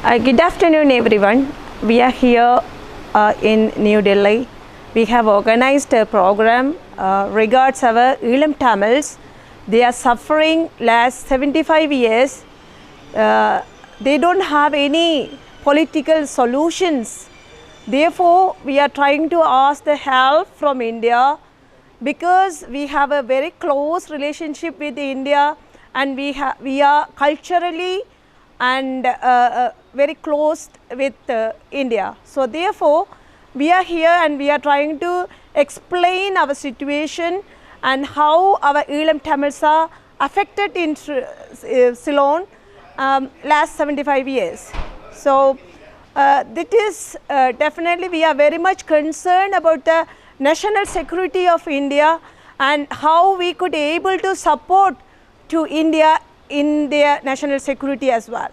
Good afternoon, everyone. We are here in New Delhi. We have organized a program regards our Elam Tamils. They are suffering last 75 years. They don't have any political solutions. Therefore, we are trying to ask the help from India because we have a very close relationship with India, and we are culturally and very close with India. So therefore, we are here and we are trying to explain our situation and how our Elam Tamils are affected in Ceylon last 75 years. So that is definitely we are very much concerned about the national security of India and how we could able to support to India in their national security as well.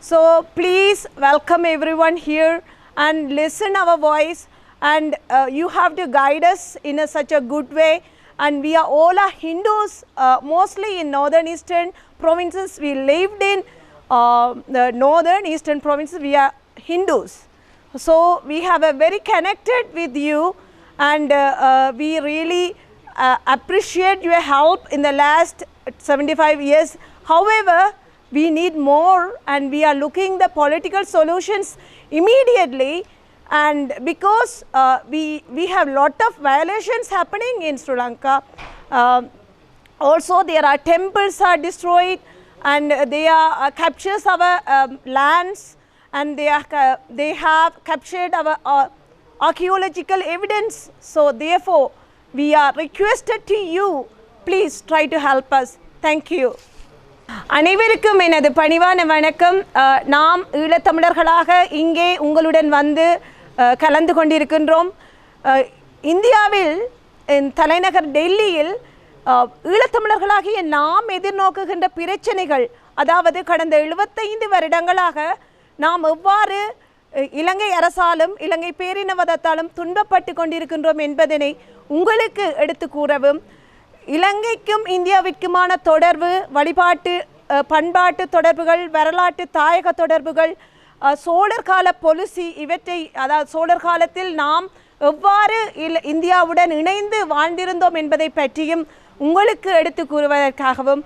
So please welcome everyone here and listen our voice, and you have to guide us in such a good way. And we are all Hindus, mostly in northern eastern provinces. We lived in the northern eastern provinces. We are Hindus, so we have a very connected with you, and we really appreciate your help in the last 75 years. However, we need more, and we are looking the political solutions immediately. And because we have lot of violations happening in Sri Lanka, also there are temples are destroyed, and they are captures our lands, and they have captured our archaeological evidence. So therefore, we are requested to you, please try to help us. Thank you. அனைவருக்கும் எனது பணிவான வணக்கம். நாம் ஈழத்தமிழர்களாக இங்கே உங்களுடன் வந்து கலந்து கொண்டிருக்கின்றோம். இந்தியாவில் தலைநகர் டெல்லியில் ஈழத்தமிழர்களாகிய நாம் எதிர்நோக்குகின்ற பிரச்சனைகள், அதாவது கடந்த 75 வருடங்களாக நாம் எவ்வாறு இலங்கை அரசாலும் இலங்கை பேரினவாதத்தாலும் துன்பப்பட்டு கொண்டிருக்கின்றோம் என்பதனை உங்களுக்கு எடுத்து கூறவும், இலங்கைக்கும் இந்தியாவிற்குமான தொடர்பு, வழிபாட்டு பண்பாட்டு தொடர்புகள், வரலாற்று தாயக தொடர்புகள், சோழர் கால பொலிசி, இவற்றை அதாவது சோழர் காலத்தில் நாம் எவ்வாறு இந்தியாவுடன் இணைந்து வாழ்ந்திருந்தோம் என்பதை பற்றியும் உங்களுக்கு எடுத்து கூறுவதற்காகவும்,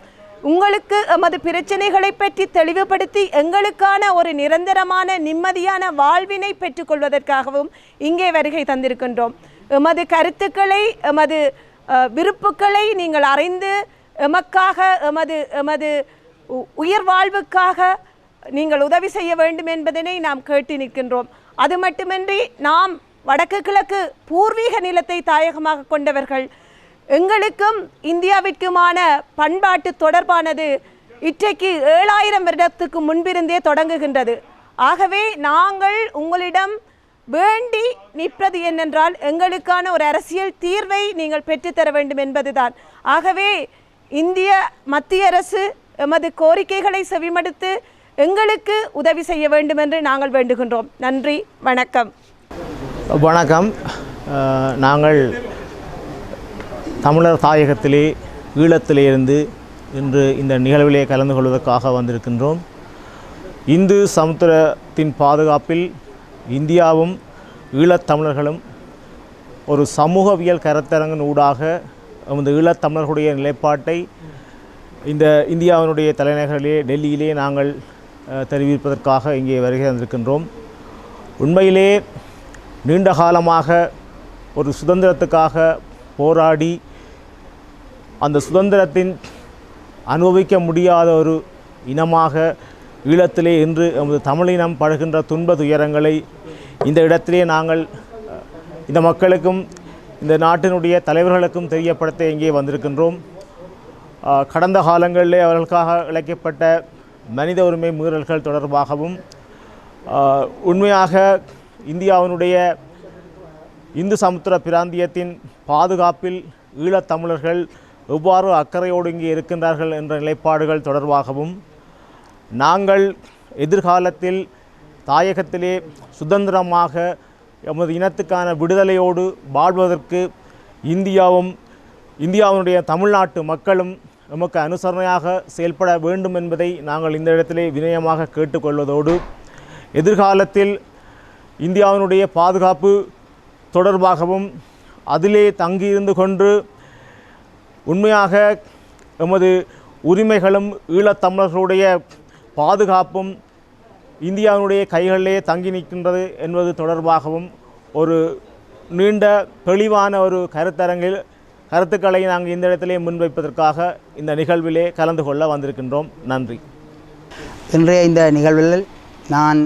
உங்களுக்கு எமது பிரச்சனைகளை பற்றி தெளிவுபடுத்தி எங்களுக்கான ஒரு நிரந்தரமான நிம்மதியான வாழ்வினை பெற்றுக்கொள்வதற்காகவும் இங்கே வருகை தந்திருக்கின்றோம். எமது கருத்துக்களை, எமது விருப்புக்களை நீங்கள் அறிந்து எமக்காக, எமது உயிர் வாழ்வுக்காக நீங்கள் உதவி செய்ய வேண்டும் என்பதனை நாம் கேட்டு நிற்கின்றோம். அது மட்டுமின்றி நாம் வடக்கு கிழக்கு பூர்வீக நிலத்தை தாயகமாக கொண்டவர்கள். எங்களுக்கும் இந்தியாவிற்குமான பண்பாட்டு தொடர்பானது இன்றைக்கு 7000 வருடத்துக்கு முன்பிருந்தே தொடங்குகின்றது. ஆகவே நாங்கள் உங்களிடம் வேண்டி நிற்பது என்னென்றால், எங்களுக்கான ஒரு அரசியல் தீர்வை நீங்கள் பெற்றுத்தர வேண்டும் என்பதுதான். ஆகவே இந்திய மத்திய அரசு எமது கோரிக்கைகளை செவிமடுத்து எங்களுக்கு உதவி செய்ய வேண்டும் என்று நாங்கள் வேண்டுகின்றோம். நன்றி, வணக்கம். வணக்கம். நாங்கள் தமிழர் தாயகத்திலே ஈழத்திலிருந்து இன்று இந்த நிகழ்விலே கலந்து கொள்வதற்காக வந்திருக்கின்றோம். இந்து சமுத்திரத்தின் பாதுகாப்பில் இந்தியாவும் ஈழத்தமிழர்களும் ஒரு சமூகவியல் கருத்தரங்கின் ஊடாக நமது ஈழத்தமிழர்களுடைய நிலைப்பாட்டை இந்த இந்தியாவினுடைய தலைநகரிலே டெல்லியிலே நாங்கள் தெரிவிப்பதற்காக இங்கே வருகை வந்திருக்கின்றோம். உண்மையிலே நீண்ட காலமாக ஒரு சுதந்திரத்துக்காக போராடி அந்த சுதந்திரத்தின் அனுபவிக்க முடியாத ஒரு இனமாக ஈழத்திலே இன்று நமது தமிழினம் படுகின்ற துன்ப துயரங்களை இந்த இடத்திலே நாங்கள் இந்த மக்களுக்கும் இந்த நாட்டினுடைய தலைவர்களுக்கும் தெரியப்படுத்த இங்கே வந்திருக்கின்றோம். கடந்த காலங்களிலே அவர்களுக்காக இழைக்கப்பட்ட மனித உரிமை மீறல்கள் தொடர்பாகவும், உண்மையாக இந்தியாவினுடைய இந்து சமுத்திர பிராந்தியத்தின் பாதுகாப்பில் ஈழத்தமிழர்கள் எவ்வாறு அக்கறையோடு இங்கே இருக்கின்றார்கள் என்ற நிலைப்பாடுகள் தொடர்பாகவும், நாங்கள் எதிர்காலத்தில் தாயகத்திலே சுதந்திரமாக எமது இனத்துக்கான விடுதலையோடு வாழ்வதற்கு இந்தியாவினுடைய தமிழ்நாட்டு மக்களும் நமக்கு அனுசரணையாக செயல்பட வேண்டும் என்பதை நாங்கள் இந்த இடத்திலே வினயமாக கேட்டுக்கொள்வதோடு, எதிர்காலத்தில் இந்தியாவினுடைய பாதுகாப்பு தொடர்பாகவும் அதிலே தங்கியிருந்து கொண்டு உண்மையாக எமது உரிமைகளும் ஈழத்தமிழர்களுடைய பாதுகாப்பும் இந்தியாவினுடைய கைகளிலே தங்கி நிற்கின்றது என்பது தொடர்பாகவும் ஒரு நீண்ட தெளிவான ஒரு கருத்துக்களை நாங்கள் இந்த இடத்திலே முன்வைப்பதற்காக இந்த நிகழ்விலே கலந்து கொள்ள வந்திருக்கின்றோம். நன்றி. இன்றைய இந்த நிகழ்வில் நான்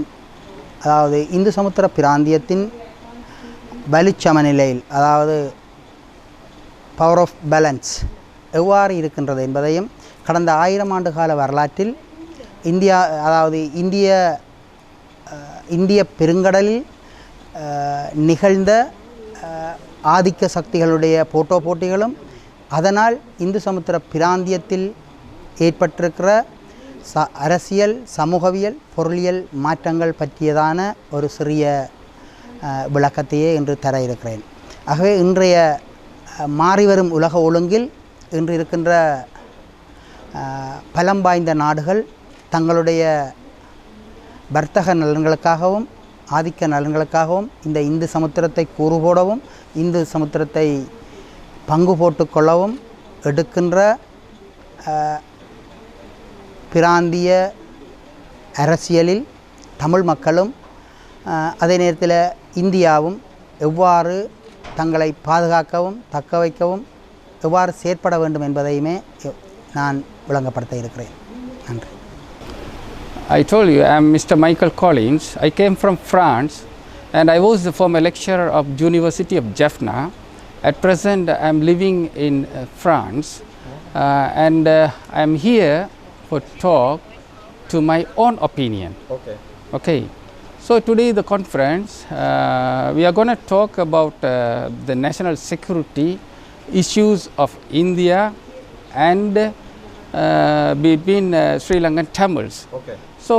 அதாவது இந்து சமுத்திர பிராந்தியத்தின் வலுச்சமநிலையில் அதாவது பவர் ஆஃப் பேலன்ஸ் எவ்வாறு இருக்கின்றது என்பதையும் கடந்த 1000 ஆண்டு கால வரலாற்றில் இந்திய பெருங்கடலில் நிகழ்ந்த ஆதிக்க சக்திகளுடைய போட்டிகளும் அதனால் இந்து சமுத்திர பிராந்தியத்தில் ஏற்பட்டிருக்கிற அரசியல், சமூகவியல், பொருளியல் மாற்றங்கள் பற்றியதான ஒரு சிறிய விளக்கத்தையே இன்று தர இருக்கிறேன். ஆகவே இன்றைய மாறிவரும் உலக ஒழுங்கில் இன்று இருக்கின்ற பலம் வாய்ந்த நாடுகள் தங்களுடைய வர்த்தக நலன்களுக்காகவும் ஆதிக்க நலன்களுக்காகவும் இந்த இந்து சமுத்திரத்தை கூறுபோடவும் இந்து சமுத்திரத்தை பங்கு போட்டு கொள்ளவும் எடுக்கின்ற பிராந்திய அரசியலில் தமிழ் மக்களும் அதே நேரத்தில் இந்தியாவும் எவ்வாறு தங்களை பாதுகாக்கவும் தக்க வைக்கவும் எவ்வாறு செயற்பட வேண்டும் என்பதையுமே நான் விளங்கப்படுத்த இருக்கிறேன். நன்றி. I told you I am Mr. Michael Collins. I came from France and I was the former lecturer of University of Jaffna. At present I am living in France and I am here for talk to my own opinion. Okay. So today the conference we are going to talk about the national security issues of India and between Sri Lankan Tamils. So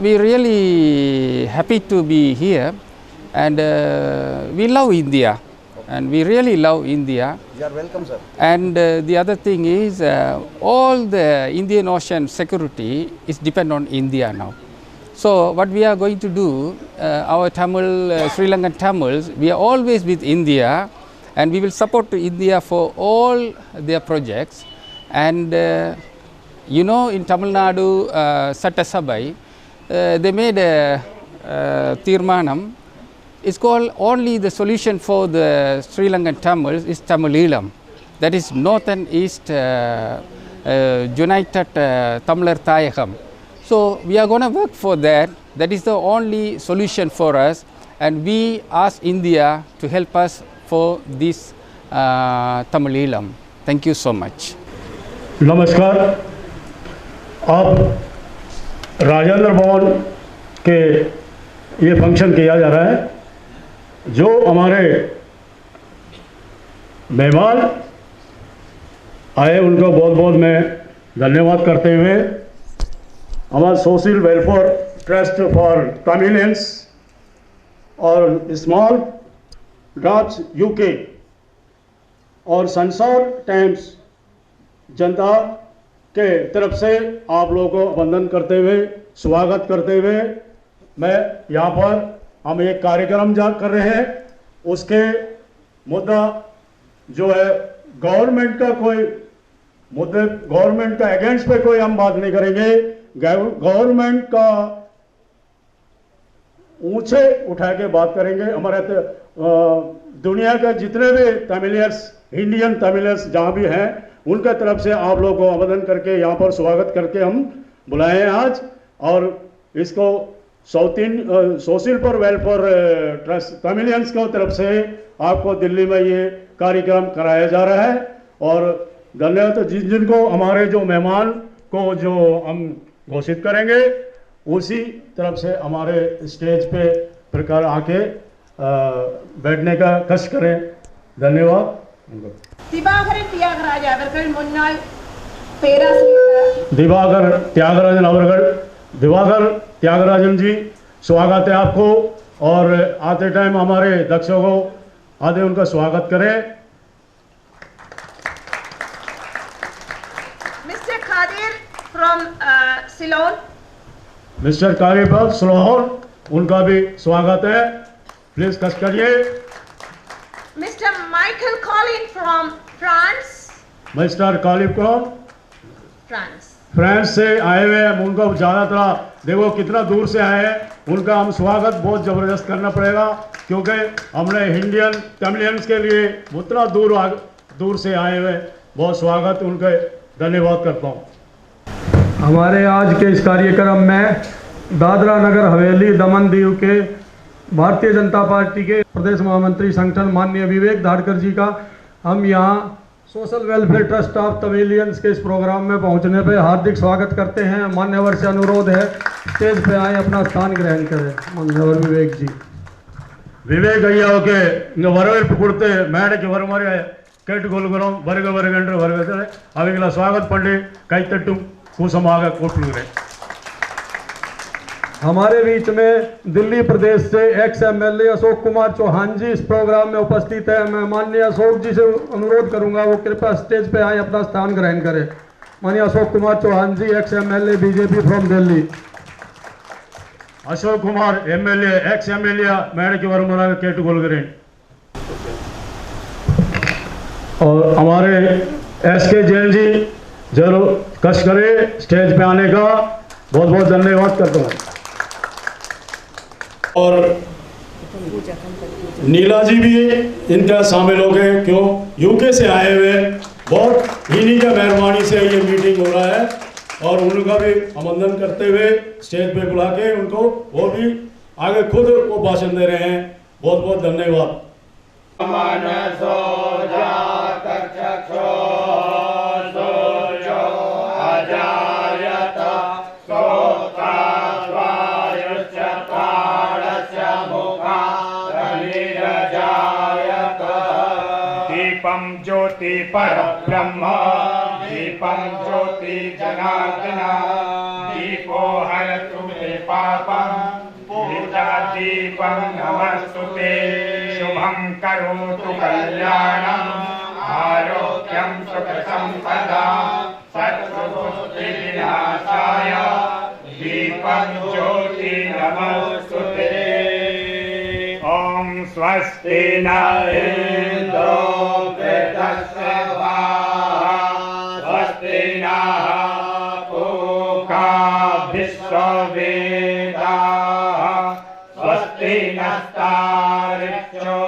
we really happy to be here and we love India and we really love India. You are welcome, sir. And the other thing is all the Indian Ocean security is depend on India now. So what we are going to do, our Tamil, Sri Lankan Tamils, we are always with India and we will support India for all their projects. And you know, in Tamil Nadu Satta Sabai, they made a Tirmanam. It's called only the solution for the Sri Lankan Tamils is Tamileelam. That is North and East United Tamilar Thayagam. So we are going to work for that. That is the only solution for us. And we ask India to help us for this Tamileelam. Thank you so much. नमस्कार. अब राजेंद्र भवन के ये function किया जा रहा है. जो हमारे मेहमान आए उनको बहुत बहुत मैं धन्यवाद करते हुए हमारा social welfare trust for Tamilians और स्मॉल डॉट्स यूके और संसार टाइम्स जनता के तरफ से आप लोगों को वंदन करते हुए स्वागत करते हुए मैं यहाँ पर हम एक कार्यक्रम कर रहे हैं. उसके मुद्दा जो है गवर्नमेंट का कोई मुद्दे गवर्नमेंट का अगेंस्ट पे कोई हम बात नहीं करेंगे. गवर्नमेंट का ऊंचे उठा के बात करेंगे. हमारे दुनिया के जितने भी तमिलियंस इंडियन तमिलियंस जहाँ भी हैं उनके तरफ से आप लोगों को आवेदन करके यहाँ पर स्वागत करके हम बुलाए हैं आज. और इसको सोशल पर वेलफेयर ट्रस्ट तमिलियंस की तरफ से आपको दिल्ली में ये कार्यक्रम कराया जा रहा है. और धन्यवाद जिनको हमारे जो मेहमान को जो हम घोषित करेंगे उसी तरफ से हमारे स्टेज पे प्रकार आके बैठने का कष्ट करें. धन्यवाद. திவாகரன் தியாகராஜ அவர்கள் முன்னாள் பேராசிரியர் दिवाकर त्यागराजन जी स्वागत है आपको. और आते टाइम हमारे दर्शकों को आते उनका स्वागत करें. Mr. Khadir from Ceylon. Mister Kalipada स्लोहर, उनका भी स्वागत है। प्लीज कस करिए। Mr. Michael Collin from France. Mister Kalipada France. France से आए हुए हैं, उनको ज़्यादातर देखो कितना दूर से आए हैं, उनका हम स्वागत बहुत ज़बरदस्त करना पड़ेगा, क्योंकि हमने इंडियन तमिलियंस के लिए उतना दूर से आए हुए, बहुत स्वागत उनके, धन्यवाद करता हूँ। हमारे आज के इस कार्यक्रम में दादरा नगर हवेली दमन दीव के भारतीय जनता पार्टी के प्रदेश महामंत्री संगठन माननीय विवेक धाड़कर जी का हम यहाँ social welfare trust of Tamilians के इस प्रोग्राम में पहुंचने पे हार्दिक स्वागत करते हैं। मान्यवर से अनुरोध है स्टेज पे आए, अपना स्थान ग्रहण करें। मान्यवर विवेक जी। विवेक भैया ओके इंगे वरवेल्पु कोडुत्तु मेडक्कु वरुमाறு கேட்டுக்கொள்கிறோம். வருக வருக என்று வரவேற்று அவங்களை स्वागत பண்ணி கைத்தட்டும் கூசமாக கூப்பிடுகிறேன். हमारे बीच में दिल्ली प्रदेश से एक्स एमएलए अशोक कुमार चौहान जी इस प्रोग्राम में उपस्थित है। मैं माननीय अशोक जी से अनुरोध करूंगा वो कृपया स्टेज पे आए, अपना स्थान ग्रहण करें। माननीय Ashok Kumar Chauhan ji, ex MLA BJP from Delhi. Ashok Kumar MLA ex MLA மேடைக்கு வருமாறு கேட்டுக்கொள்கிறேன். और हमारे एसके जैन जी जरूर कष्ट करें स्टेज पे आने का, बहुत बहुत धन्यवाद करता हूँ। और नीला जी भी इनका शामिल हो गए, क्यों यूके से आए हुए, बहुत इन्हीं का मेहरबानी से ये मीटिंग हो रहा है, और उनका भी अभिनंदन करते हुए स्टेज पे बुला के उनको, वो भी आगे खुद वो भाषण दे रहे हैं। बहुत बहुत धन्यवाद। दीपं ज्योति परब्रह्म दीपं ज्योति जनार्दन दीपो हरतु मे पापं दीपं नमस्तुते शुभं करोतु कल्याणं आरोग्यं सुख संपदा शत्रुबुद्धिविनाशाय दीपं ज्योति नमस्तुते। ओम स्वस्ति न इंद्रो वृद्धश्रवा स्वस्ति नः पूषा विश्ववेदाः स्वस्ति नस्तार्क्ष्यो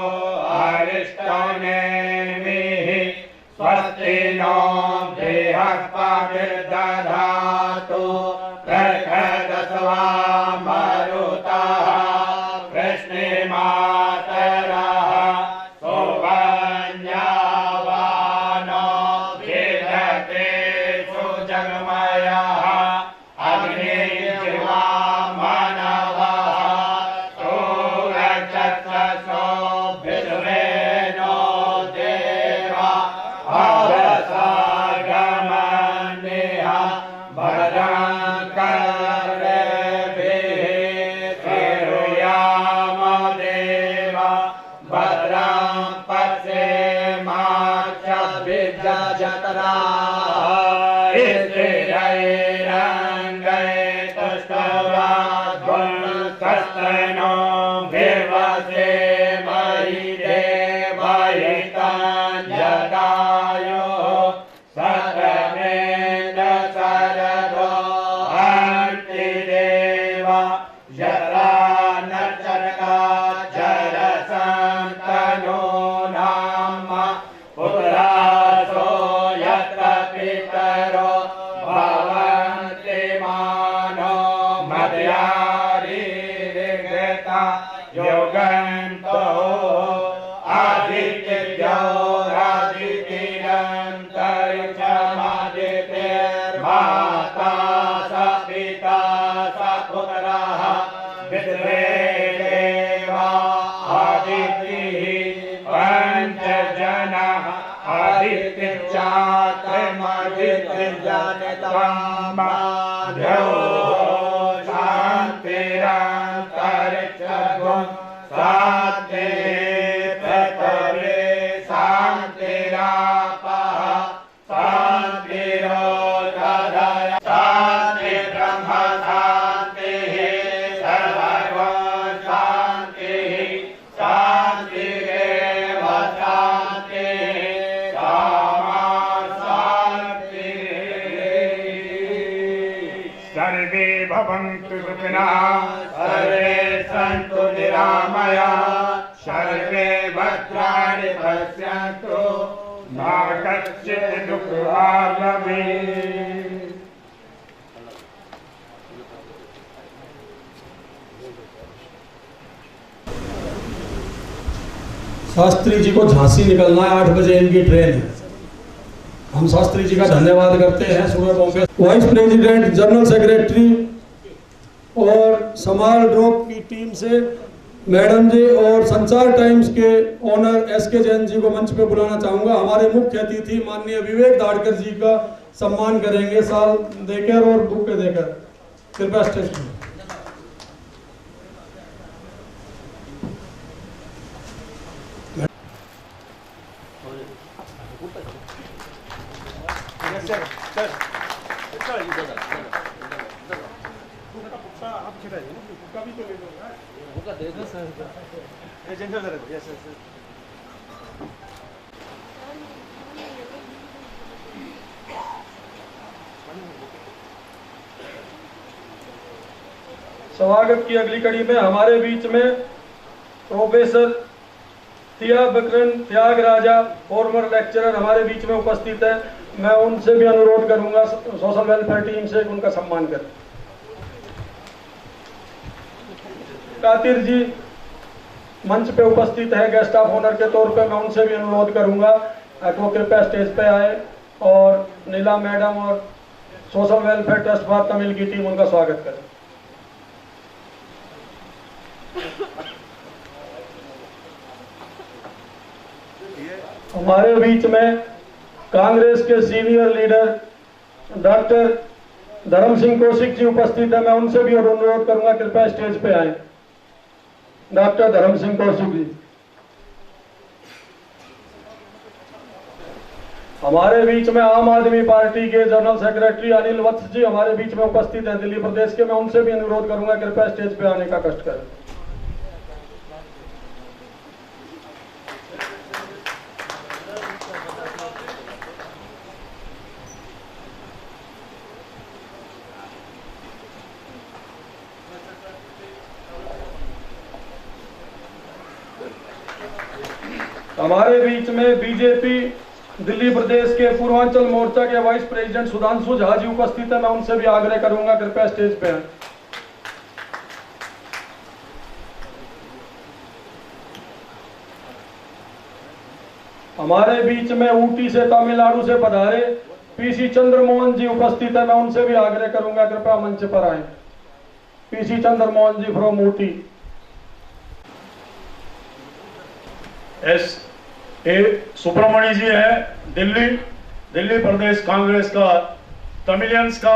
अरिष्टनेमिः स्वस्ति नो बृहस्पतिर्दधातु बृहदस्वा मरुतः कृष्णमातरः सोमन्यावानो विदते सुजगमयः अग्निर्जिह्वा मानवः सूरजसो विश्वेनो देवा अवसागमनिः भद्रं कर्णेभिः श्रीयाम देवा भद्रं पश्येमाक्षभिर्यजत्रा स्थिरैरङ्गैस्तुष्टवाद्गुणकस्तनो भिर्वसे मयि देवहितं जदायुः सतमेन्द्र शरदो अन्तिदेवा यत्रा नचरका जरसन्तनो नाम पुत्रासो यत्र पितरो भवन्ति मानो मद्यारीरिगता योगन्तो आदित्यो रादितिरन्तरिक्षमादितिर्माता स पिता स पुत्रः पितरे देवा आदितिः पञ्चजनः आदित्यचात्रमदित्यजनितमाद्यो शान्तिरन्तरिक्षगुं शान्ति पृथिवी शान्तिरापः शान्तिरोदधय शान्ति ब्रह्म शान्तिः सर्वे भवन्तु सुखिनः सर्वे सन्तु निरामयाः सर्वे भद्राणि पश्यन्तु मा कश्चित् दुःखभाग् भवेत्। शास्त्री जी को झांसी निकलना है, 8 बजे इनकी ट्रेन है। हम शास्त्री जी का धन्यवाद करते हैं। सुबह Bombay vice president, general secretary और समाल ड्रॉप की टीम से मैडम जी और संचार टाइम्स के ओनर SK जैन जी को मंच पे बुलाना चाहूँगा। हमारे मुख्य अतिथि माननीय विवेक धाड़कर जी का सम्मान करेंगे साल देकर और बुके देकर। कृपया स्टेज पर। स्वागत की अगली कड़ी में हमारे बीच में प्रोफेसर थिया बकरन त्यागराजा, फॉर्मर लेक्चरर हमारे बीच में उपस्थित है। मैं उनसे भी अनुरोध करूंगा सोशल वेलफेयर टीम से उनका सम्मान करें। कातिर जी मंच पे उपस्थित है गेस्ट ऑफ ऑनर के तौर पे। मैं उनसे भी अनुरोध करूंगा वो कृपया स्टेज पे आए और नीला मैडम और social welfare trust for Tamil की टीम उनका स्वागत करे। हमारे बीच में कांग्रेस के सीनियर लीडर डॉक्टर धर्म सिंह कौशिक जी उपस्थित है। मैं उनसे भी अनुरोध करूंगा कृपया स्टेज पे आए। डॉक्टर धर्म सिंह कौशिक जी। हमारे बीच में आम आदमी पार्टी के जनरल सेक्रेटरी अनिल वत्स जी हमारे बीच में उपस्थित हैं दिल्ली प्रदेश के। मैं उनसे भी अनुरोध करूंगा कृपया स्टेज पे आने का कष्ट करें। हमारे बीच में बीजेपी दिल्ली प्रदेश के पूर्वांचल मोर्चा के वाइस प्रेसिडेंट सुधांशु झा जी उपस्थित है। मैं उनसे भी आग्रह करूंगा कृपया स्टेज पे आए। हमारे बीच में ऊटी से तमिलनाडु से पधारे PC चंद्रमोहन जी उपस्थित है। मैं उनसे भी आग्रह करूंगा कृपया मंच पर आए। PC Chandramohan ji from Ooty. SA Subramanya ji है दिल्ली प्रदेश कांग्रेस का तमिलियंस का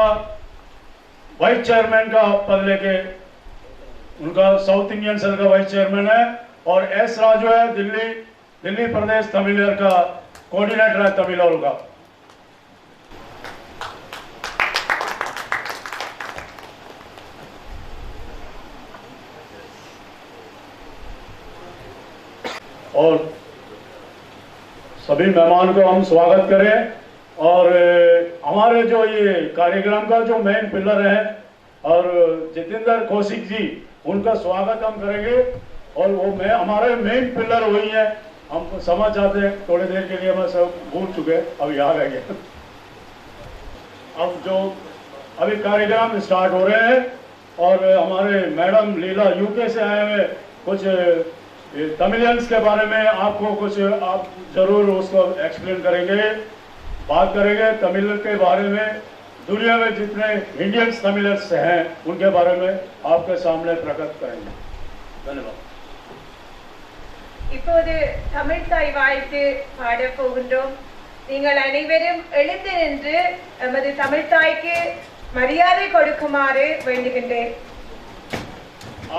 वाइस चेयरमैन का पद लेके, उनका साउथ इंडियन सेल का वाइस चेयरमैन है। और S राजू है दिल्ली प्रदेश तमिलियर का कोऑर्डिनेटर है तमिल का। और सभी मेहमान को हम स्वागत करें। और हमारे जो ये कार्यक्रम का जो मेन पिलर है और जितेंद्र कौशिक जी, उनका स्वागत हम करेंगे। और वो हमारे मेन पिलर वही है। हम समझ जाते हैं थोड़ी देर के लिए, मैं सब भूल चुके, अब याद आ गया। अब जो अभी कार्यक्रम स्टार्ट हो रहे हैं और हमारे मैडम लीला UK से आए हुए कुछ तमिलियंस के बारे में आपको कुछ आप जरूर उसको एक्सप्लेन करेंगे, बात करेंगे तमिल के बारे में। दुनिया में जितने इंडियंस तमिलियंस हैं उनके बारे में आपके सामने प्रकट करेंगे। धन्यवाद। இப்போது தமிழ் தாய் வாழ்த்து பாடப் போகின்றோம். நீங்கள் அனைவரும் எழுந்து நின்று நமது தமிழ் தாய்க்கு மரியாதை கொடுக்குமாறு வேண்டுகின்றேன்.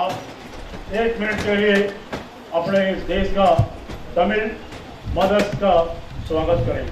आप 1 मिनट के लिए अपने इस देश का तमिल मदर्स का स्वागत करें।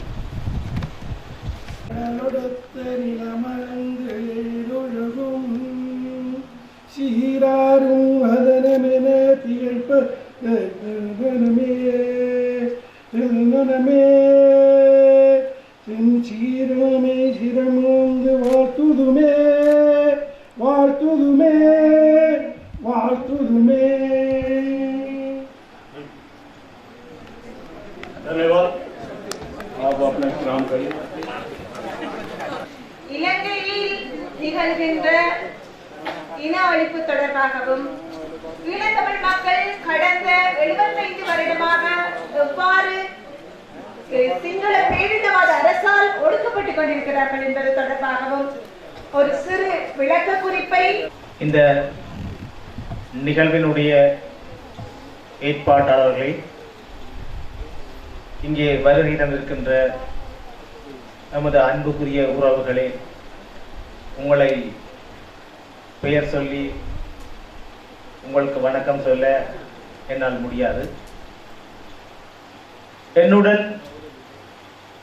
நிகழ்கின்ற இன அழிப்பு தொடர்பாகவும் ஈழத்தமிழ் மக்கள் கடந்த 75 வருடமாக எவ்வாறு சிங்கள பேரினவாத அரசால் ஒடுக்கப்பட்டுக் கொண்டிருக்கிறார்கள் என்பது தொடர்பாகவும் ஒரு சிறு விளக்க குறிப்பை இந்த நிகழ்வினுடைய ஏற்பாட்டாளர்களை, இங்கே வருகை தந்திருக்கின்ற நமது அன்புக்குரிய உறவுகளே, உங்களை பெயர் சொல்லி உங்களுக்கு வணக்கம் சொல்ல என்னால் முடியாது. என்னுடன்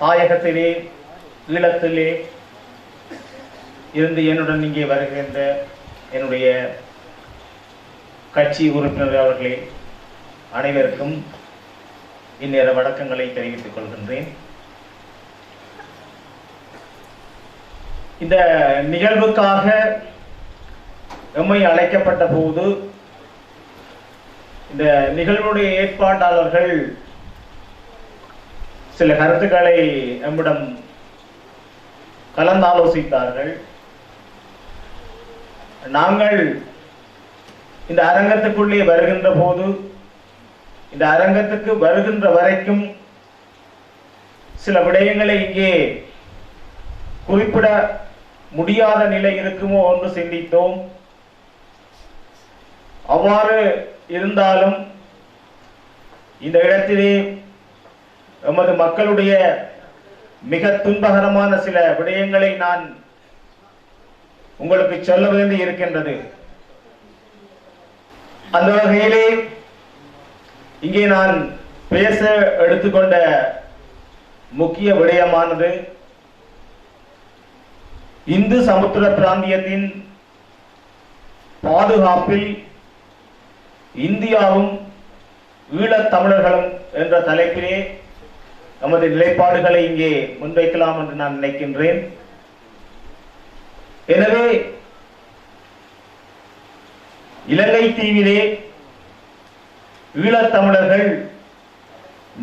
தாயகத்திலே ஈழத்திலே இருந்து என்னுடன் இங்கே வருகின்ற என்னுடைய கட்சி உறுப்பினர் அவர்களே அனைவருக்கும் இந்நேர வணக்கங்களை தெரிவித்துக் கொள்கின்றேன். இந்த நிகழ்வுக்காக எம்மை அழைக்கப்பட்ட போது இந்த நிகழ்வுடைய ஏற்பாட்டாளர்கள் சில கருத்துக்களை நம்மிடம் கலந்தாலோசித்தார்கள். நாங்கள் இந்த அரங்கத்துக்குள்ளே வருகின்ற போது, இந்த அரங்கத்துக்கு வருகின்ற வரைக்கும் சில விடயங்களை இங்கே குறிப்பிட முடியாத நிலை இருக்குமோ என்று சிந்தித்தோம். அவ்வாறு இருந்தாலும் இந்த இடத்திலே எமது மக்களுடைய மிக துன்பகரமான சில விடயங்களை நான் உங்களுக்கு சொல்ல வேண்டி இருக்கின்றது. அந்த வகையிலே இங்கே நான் பேச எடுத்துக்கொண்ட முக்கிய விடயமானது இந்து சமுத்திர பிராந்தியத்தின் பாதுகாப்பில் இந்தியாவும் ஈழத் தமிழர்களும் என்ற தலைப்பிலே நமது நிலைப்பாடுகளை இங்கே முன்வைக்கலாம் என்று நான் நினைக்கின்றேன். எனவே இலங்கை தீவிலே ஈழத் தமிழர்கள்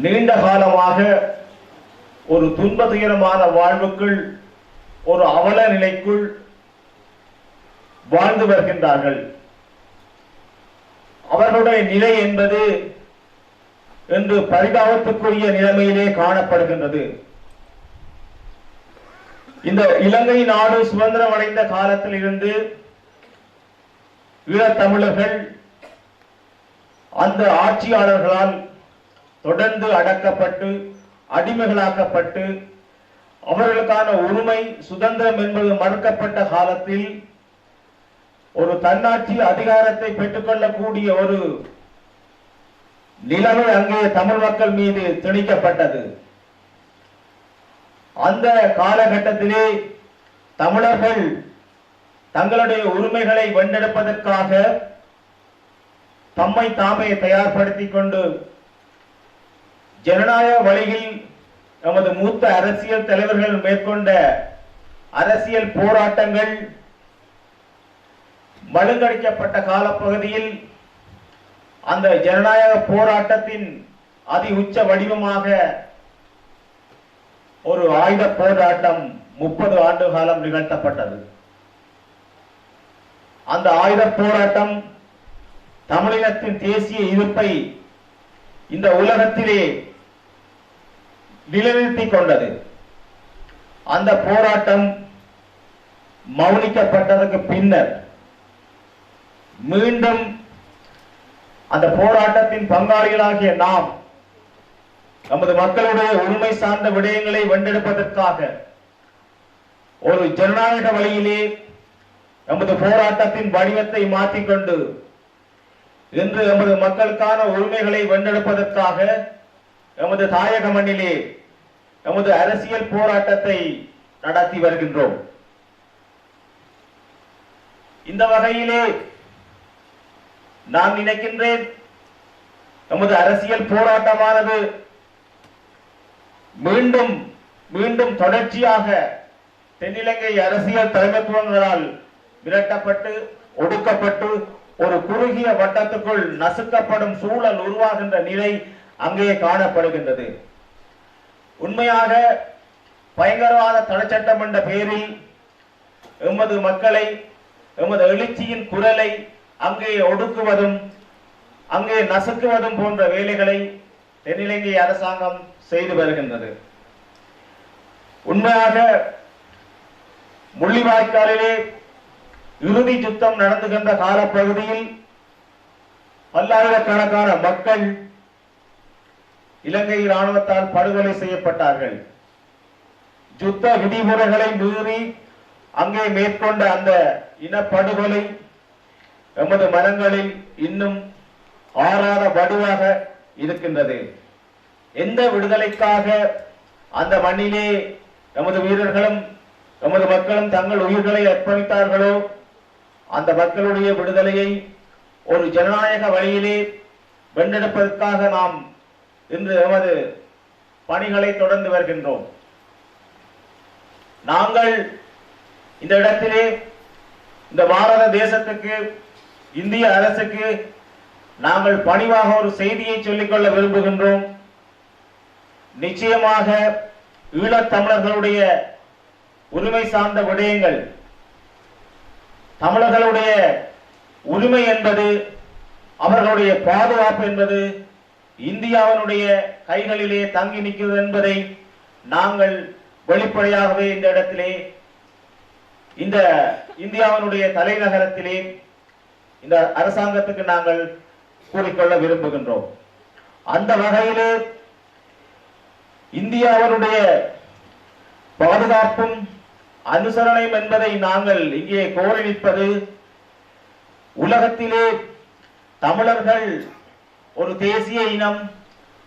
நீண்ட காலமாக ஒரு துன்ப துயரமான வாழ்வுக்குள், ஒரு அவல நிலைக்குள் வாழ்ந்து வருகின்றார்கள். அவர்களுடைய நிலை என்பது இன்று பரிதாபத்துக்குரிய நிலைமையிலே காணப்படுகின்றது. இந்த இலங்கை நாடு சுதந்திரம் அடைந்த காலத்தில் இருந்து ஈழத்தமிழர்கள் அந்த ஆட்சியாளர்களால் தொடர்ந்து அடக்கப்பட்டு அடிமைகளாக்கப்பட்டு அவர்களுக்கான உரிமை சுதந்திரம் என்பது மறுக்கப்பட்ட காலத்தில் ஒரு தன்னாட்சி அதிகாரத்தை பெற்றுக்கொள்ளக்கூடிய ஒரு நிலைமை அங்கே தமிழ் மக்கள் மீது திணிக்கப்பட்டது. அந்த காலகட்டத்திலே தமிழர்கள் தங்களுடைய உரிமைகளை வென்றெடுப்பதற்காக தம்மை தாமே தயார்படுத்திக் கொண்டு ஜனநாயக வழியில் நமது மூத்த அரசியல் தலைவர்கள் மேற்கொண்ட அரசியல் போராட்டங்கள் மழுங்கடிக்கப்பட்ட காலப்பகுதியில் அந்த ஜனநாயக போராட்டத்தின் அதி உச்ச வடிவமாக ஒரு ஆயுத போராட்டம் 30 ஆண்டு காலம் நிகழ்த்தப்பட்டது. அந்த ஆயுத போராட்டம் தமிழினத்தின் தேசிய இருப்பை இந்த உலகத்திலே நிலைநிறுத்திக் கொண்டது. அந்த போராட்டம் மௌனிக்கப்பட்டதற்கு பின்னர் மீண்டும் அந்த போராட்டத்தின் பங்காளிகளாகிய நாம் நமது மக்களுடைய உரிமை சார்ந்த விடயங்களை வென்றெடுப்பதற்காக ஒரு ஜனநாயக வழியிலே நமது போராட்டத்தின் வடிவத்தை மாற்றிக்கொண்டு இன்று நமது மக்களுக்கான உரிமைகளை வென்றெடுப்பதற்காக நமது தாயக மண்ணிலே நமது அரசியல் போராட்டத்தை நடத்தி வருகின்றோம். இந்த வகையிலே நான் நினைக்கின்றேன், நமது அரசியல் போராட்டமானது மீண்டும் மீண்டும் தொடர்ச்சியாக தென்னிலங்கை அரசியல் தலைமைத்துவங்களால் விரட்டப்பட்டு ஒடுக்கப்பட்டு ஒரு குறுகிய வட்டத்துக்குள் நசுக்கப்படும் சூழல் உருவாகின்ற நிலை அங்கே காணப்படுகின்றது. உண்மையாக பயங்கரவாத தடை சட்டம் என்ற பெயரில் எமது மக்களை, எமது எழுச்சியின் குரலை அங்கே ஒடுக்குவதும் அங்கே நசுக்குவதும் போன்ற வேலைகளை தென்னிலங்கை அரசாங்கம் செய்து வருகின்றது. உண்மையாக முள்ளிவாய்க்காலிலே இறுதி யுத்தம் நடந்துகின்ற காலப்பகுதியில் பல்லாயிரக்கணக்கான மக்கள் இலங்கை இராணுவத்தால் படுகொலை செய்யப்பட்டார்கள். யுத்த விதிமுறைகளை மீறி அங்கே மேற்கொண்ட அந்த இனப்படுகொலை எமது மனங்களில் இன்னும் ஆறாத வடுவாக இருக்கின்றது. எந்த விடுதலைக்காக அந்த மண்ணிலே எமது வீரர்களும் எமது மக்களும் தங்கள் உயிர்களை அர்ப்பணித்தார்களோ அந்த மக்களுடைய விடுதலையை ஒரு ஜனநாயக வழியிலே வென்றெடுப்பதற்காக நாம் இன்று எமது பணிகளை தொடர்ந்து வருகின்றோம். நாங்கள் இந்த இடத்திலே இந்த பாரத தேசத்துக்கு, இந்திய அரசுக்கு நாங்கள் பணிவாக ஒரு செய்தியை சொல்லிக்கொள்ள விரும்புகின்றோம். நிச்சயமாக ஈழத்தமிழர்களுடைய உரிமை சார்ந்த விடயங்கள், தமிழர்களுடைய உரிமை என்பது, அவர்களுடைய பாதுகாப்பு என்பது இந்தியாவினுடைய கைகளிலே தங்கி நிற்கிறது என்பதை நாங்கள் வெளிப்படையாகவே இந்த இடத்திலே, இந்த இந்தியாவினுடைய தலைநகரத்திலே இந்த அரசாங்கத்துக்கு நாங்கள் கூறிக்கொள்ள விரும்புகின்றோம். அந்த வகையிலே இந்தியாவினுடைய பாதுகாப்பும் அனுசரணையும் என்பதை நாங்கள் இங்கே கோரி நிற்பது, உலகத்திலே தமிழர்கள் ஒரு தேசிய இனம்,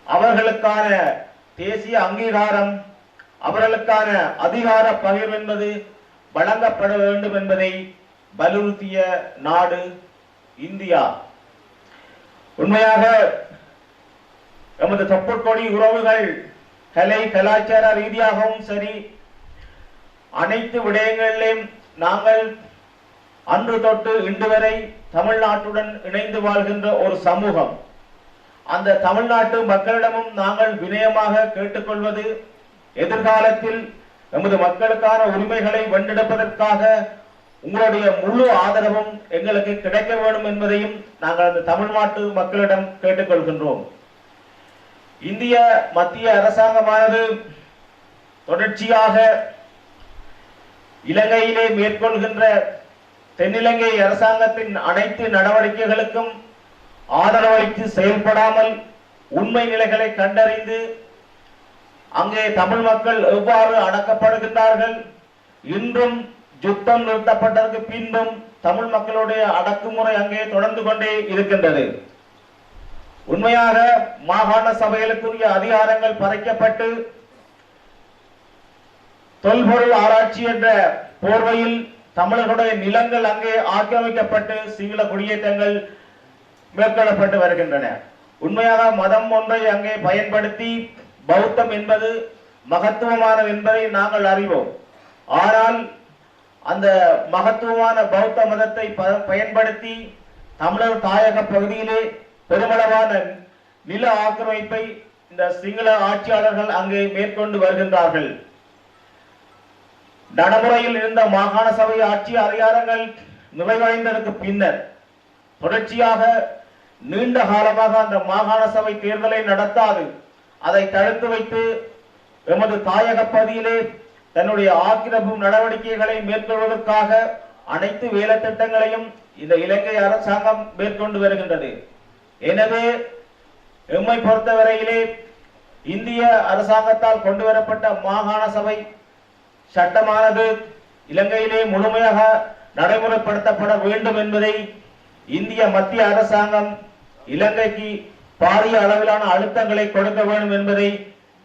அவர்களுக்கான தேசிய அங்கீகாரம், அவர்களுக்கான அதிகார பகிர்வு என்பது வழங்கப்பட வேண்டும் என்பதை வலியுறுத்திய நாடு இந்தியா. உண்மையாக எமது தொப்புள்கொடி உறவுகள் கலை கலாச்சார ரீதியாகவும் சரி, அனைத்து விடயங்களிலும் நாங்கள் அன்று தொட்டு இன்று வரை தமிழ்நாட்டுடன் இணைந்து வாழ்கின்ற ஒரு சமூகம். அந்த தமிழ்நாட்டு மக்களிடமும் நாங்கள் வினயமாக கேட்டுக்கொள்வது, எதிர்காலத்தில் எமது மக்களுக்கான உரிமைகளை வென்றெடுப்பதற்காக உங்களுடைய முழு ஆதரவும் எங்களுக்கு கிடைக்க வேண்டும் என்பதையும் நாங்கள் அந்த தமிழ்நாட்டு மக்களிடம் கேட்டுக்கொள்கின்றோம். இந்திய மத்திய அரசாங்கமானது தொடர்ச்சியாக இலங்கையிலே மேற்கொள்கின்ற தென்னிலங்கை அரசாங்கத்தின் அனைத்து நடவடிக்கைகளுக்கும் ஆதரவளித்து செயல்படாமல் உண்மை நிலைகளை கண்டறிந்து அங்கே தமிழ் மக்கள் எவ்வாறு அடக்கப்படுகின்றார்கள், இன்றும் யுத்தம் நிறுத்தப்பட்டதற்கு பின்பும் தமிழ் மக்களுடைய அடக்குமுறை அங்கே தொடர்ந்து கொண்டே இருக்கின்றது. உண்மையாக மாகாண சபைகளுக்குரிய அதிகாரங்கள் பறிக்கப்பட்டு தொல்பொருள் ஆராய்ச்சி என்ற போர்வையில் தமிழர்களுடைய நிலங்கள் அங்கே ஆக்கிரமிக்கப்பட்டு சிங்கள குடியேற்றங்கள் மேற்கொள்ளப்பட்டு வருகின்றன. உண்மையாக மதம் ஒன்றை அங்கே பயன்படுத்தி பௌத்தம் என்பது மகத்துவமானது என்பதை நாங்கள் அறிவோம். ஆனால் அந்த மகத்துவமான பௌத்த மதத்தை பயன்படுத்தி தமிழர் தாயக பகுதியிலே பெருமளவான நில ஆக்கிரமிப்பை இந்த சிங்கள ஆட்சியாளர்கள் அங்கே மேற்கொண்டு வருகின்றார்கள். நடைமுறையில் இருந்த மாகாண சபை ஆட்சி அதிகாரங்கள் நிறைவடைந்ததற்கு பின்னர் தொடர்ச்சியாக நீண்ட காலமாக அந்த மாகாண சபை தேர்தலை நடத்தாது அதை தடுத்து வைத்து எமது தாயக பகுதியிலே தன்னுடைய ஆக்கிரமிப்பு நடவடிக்கைகளை மேற்கொள்வதற்காக அனைத்து வேலை திட்டங்களையும் இந்த இலங்கை அரசாங்கம் மேற்கொண்டு வருகின்றது. எனவே எம்மை பொறுத்தவரையிலே இந்திய அரசாங்கத்தால் கொண்டு வரப்பட்ட மாகாண சபை சட்டமானது இலங்கையிலே முழுமையாக நடைமுறைப்படுத்தப்பட வேண்டும் என்பதை இந்திய மத்திய அரசாங்கம் இலங்கைக்கு பாரிய அளவிலான அழுத்தங்களை கொடுக்க வேண்டும் என்பதை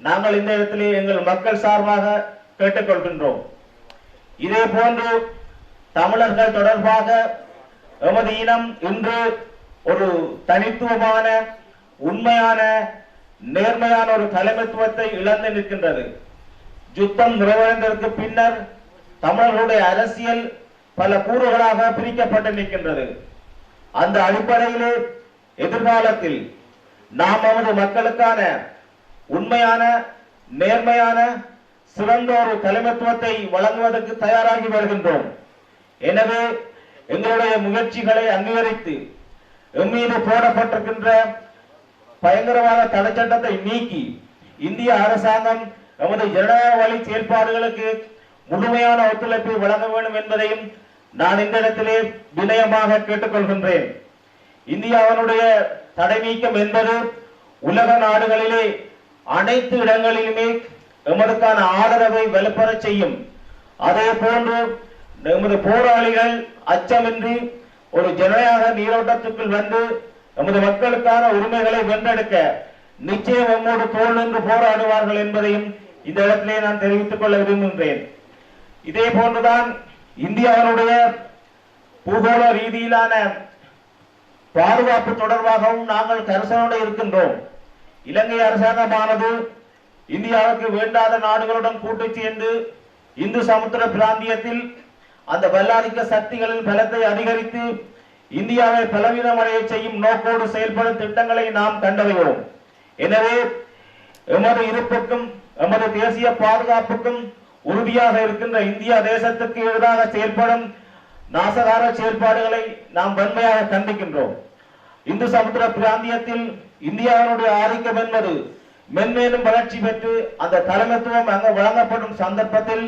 நாங்கள் இந்த இடத்திலே எங்கள் மக்கள் சார்பாக கேட்டுக்கொள்கின்றோம். இதே போன்று தமிழர்கள் தொடர்பாக எமது இனம் இன்று ஒரு தனித்துவமான உண்மையான நேர்மையான ஒரு தலைமைத்துவத்தை இழந்து நிற்கின்றது. யுத்தம் நிறைவடைந்ததற்கு பின்னர் தமிழர்களுடைய அரசியல் பல கூறுகளாக பிரிக்கப்பட்டு நிற்கின்றது. அந்த அடிப்படையிலே எதிர்காலத்தில் நாம் நமது மக்களுக்கான உண்மையான நேர்மையான சிறந்த ஒரு தலைமைத்துவத்தை வழங்குவதற்கு தயாராகி வருகின்றோம். எனவே எங்களுடைய முயற்சிகளை அங்கீகரித்து எம்மீது போடப்பட்டிருக்கின்ற பயங்கரவாத தடை சட்டத்தை நீக்கி இந்திய அரசாங்கம் நமது ஜனநாயக வழி செயல்பாடுகளுக்கு முழுமையான ஒத்துழைப்பை வழங்க வேண்டும் என்பதையும் நான் இந்த இடத்திலே வினயமாக கேட்டுக்கொள்கின்றேன். இந்தியாவினுடைய தடை நீக்கம் என்பது உலக நாடுகளிலே அனைத்து இடங்களிலுமே எமதுக்கான ஆதரவை வலுப்பெற செய்யும். அதே போன்று நமது போராளிகள் அச்சமின்றி ஒரு ஜனநாயக நீரோட்டத்துக்குள் வந்து நமது மக்களுக்கான உரிமைகளை வென்றெடுக்க நிச்சயம் நம்மோடு தோள் நின்று போராடுவார்கள் என்பதையும் இந்த இடத்திலே நான் தெரிவித்துக் கொள்ள விரும்புகின்றேன். இதே போன்றுதான் இந்தியாவினுடைய பூகோள ரீதியிலான பாதுகாப்பு தொடர்பாகவும் நாங்கள் கரிசனோடு இருக்கின்றோம். இலங்கை அரசாங்கமானது இந்தியாவுக்கு வேண்டாத நாடுகளுடன் கூட்டு சேர்ந்து இந்து சமுத்திர பிராந்தியத்தில் அந்த வல்லாதிக்க சக்திகளின் பலத்தை அதிகரித்து இந்தியாவை பலவீனமடைய செய்யும் நோக்கோடு செயல்படும் திட்டங்களை நாம் கண்டறிவோம். எனவே எமது இருப்புக்கும் எமது தேசிய பாதுகாப்புக்கும் உறுதியாக இருக்கின்ற இந்தியா தேசத்துக்கு எதிராக செயல்படும் நாசகார செயல்பாடுகளை நாம் வன்மையாக கண்டிக்கின்றோம். இந்து சமுத்திர பிராந்தியத்தில் இந்தியாவினுடைய ஆதிக்கம் என்பது மென்மேலும் வளர்ச்சி பெற்று அந்த தலைமைத்துவம் அங்கு வழங்கப்படும் சந்தர்ப்பத்தில்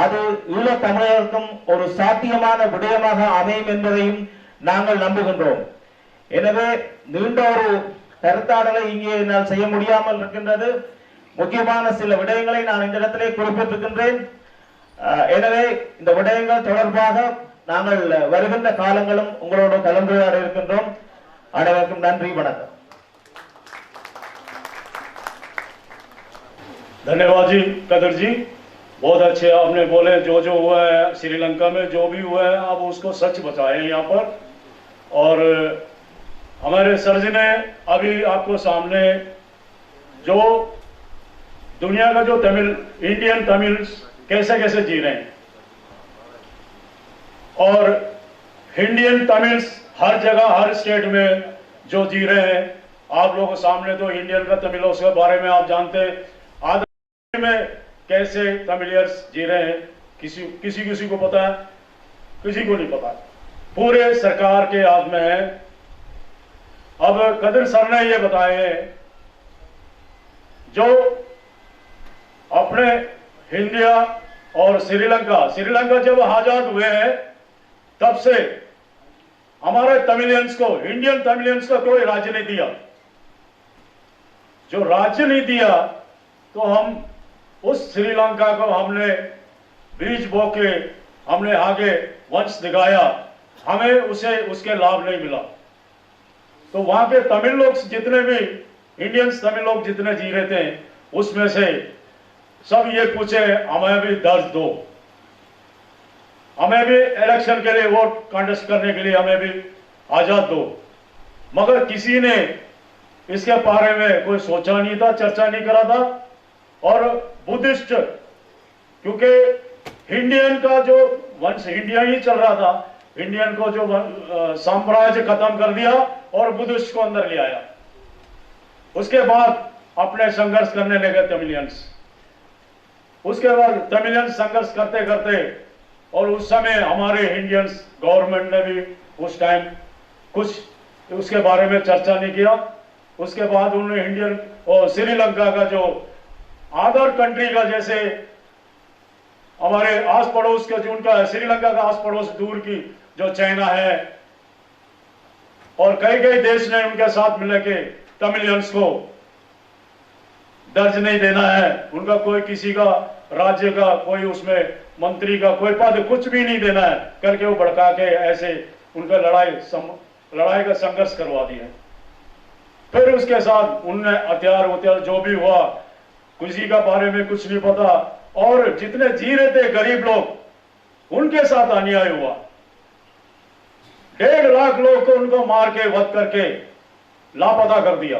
அது ஈழத் தமிழர்களுக்கும் ஒரு சாத்தியமான விடயமாக அமையும் என்பதையும் நாங்கள் நம்புகின்றோம். எனவே நீண்ட ஒரு கருத்தாடலை இங்கே என்னால் செய்ய முடியாமல் இருக்கின்றது. முக்கியமான சில விடயங்களை நான் இந்த இடத்திலே குறிப்பிட்டிருக்கின்றேன். எனவே இந்த விடயங்கள் தொடர்பாக நாங்கள் வருகின்ற காலங்களும் உங்களோடு கலந்துரையாட இருக்கின்றோம். அனைவருக்கும் நன்றி, வணக்கம். धन्यवाद जी कदर जी, बहुत अच्छे आपने बोले। जो जो हुआ है श्रीलंका में, जो भी हुआ है, आप उसको सच बताएं यहाँ पर। और हमारे सर जी ने अभी आपको सामने जो दुनिया का जो तमिल इंडियन तमिल्स कैसे कैसे जी रहे हैं और इंडियन तमिल्स हर जगह हर स्टेट में जो जी रहे हैं, आप लोगों के सामने तो इंडियन का तमिलों के बारे में आप जानते हैं। में कैसे तमिलियर्स जी रहे हैं, किसी को पता है, किसी को नहीं पता, पूरे सरकार के हाथ में है। अब कदर सर ने ये बताए हैं, जो अपने इंडिया और श्रीलंका जब आजाद हुए हैं तब से हमारे तमिलियंस को, इंडियन तमिलियंस को कोई राज्य नहीं दिया। जो राज्य नहीं दिया तो हम उस श्रीलंका को हमने बीज बो के हमने आगे वंश दिखाया, हमें उसके लाभ नहीं मिला। तो वहां के तमिल लोग जितने भी इंडियंस तमिल लोग जितने जी रहे थे, उसमें से सब ये पूछे हमें भी दर्ज दो, हमें भी इलेक्शन के लिए वोट कंटेस्ट करने के लिए हमें भी आजाद दो। मगर किसी ने इसके बारे में कोई सोचा नहीं था, चर्चा नहीं करा था। और बुद्धिस्ट, क्योंकि इंडियन का जो वंश इंडिया ही चल रहा था, इंडियन को जो साम्राज्य खत्म कर दिया और बुद्धिस्ट को अंदर ले आया। उसके बाद अपने संघर्ष करने लगे तमिलियंस। उसके बाद तमिलियंस संघर्ष करते करते, और उस समय हमारे इंडियंस गवर्नमेंट ने भी उस टाइम कुछ उसके बारे में चर्चा नहीं किया। उसके बाद उन्होंने इंडियन और श्रीलंका का जो अदर कंट्री का, जैसे हमारे आस पड़ोस का जो उनका श्रीलंका का आस पड़ोस दूर की जो चाइना है, और कई कई देश ने उनके साथ मिलकर के तमिलियंस को दर्ज नहीं देना है, उनका कोई किसी का राज्य का कोई उसमें मंत्री का कोई पद कुछ भी नहीं देना है करके वो भड़का के ऐसे उनका लड़ाई का संघर्ष करवा दिया। फिर उसके साथ उनने हथियार जो भी हुआ, किसी का बारे में कुछ नहीं पता, और जितने जी रहे थे गरीब लोग उनके साथ अन्याय हुआ। 1.5 लाख लोग को उनको मार के वध करके लापता कर दिया।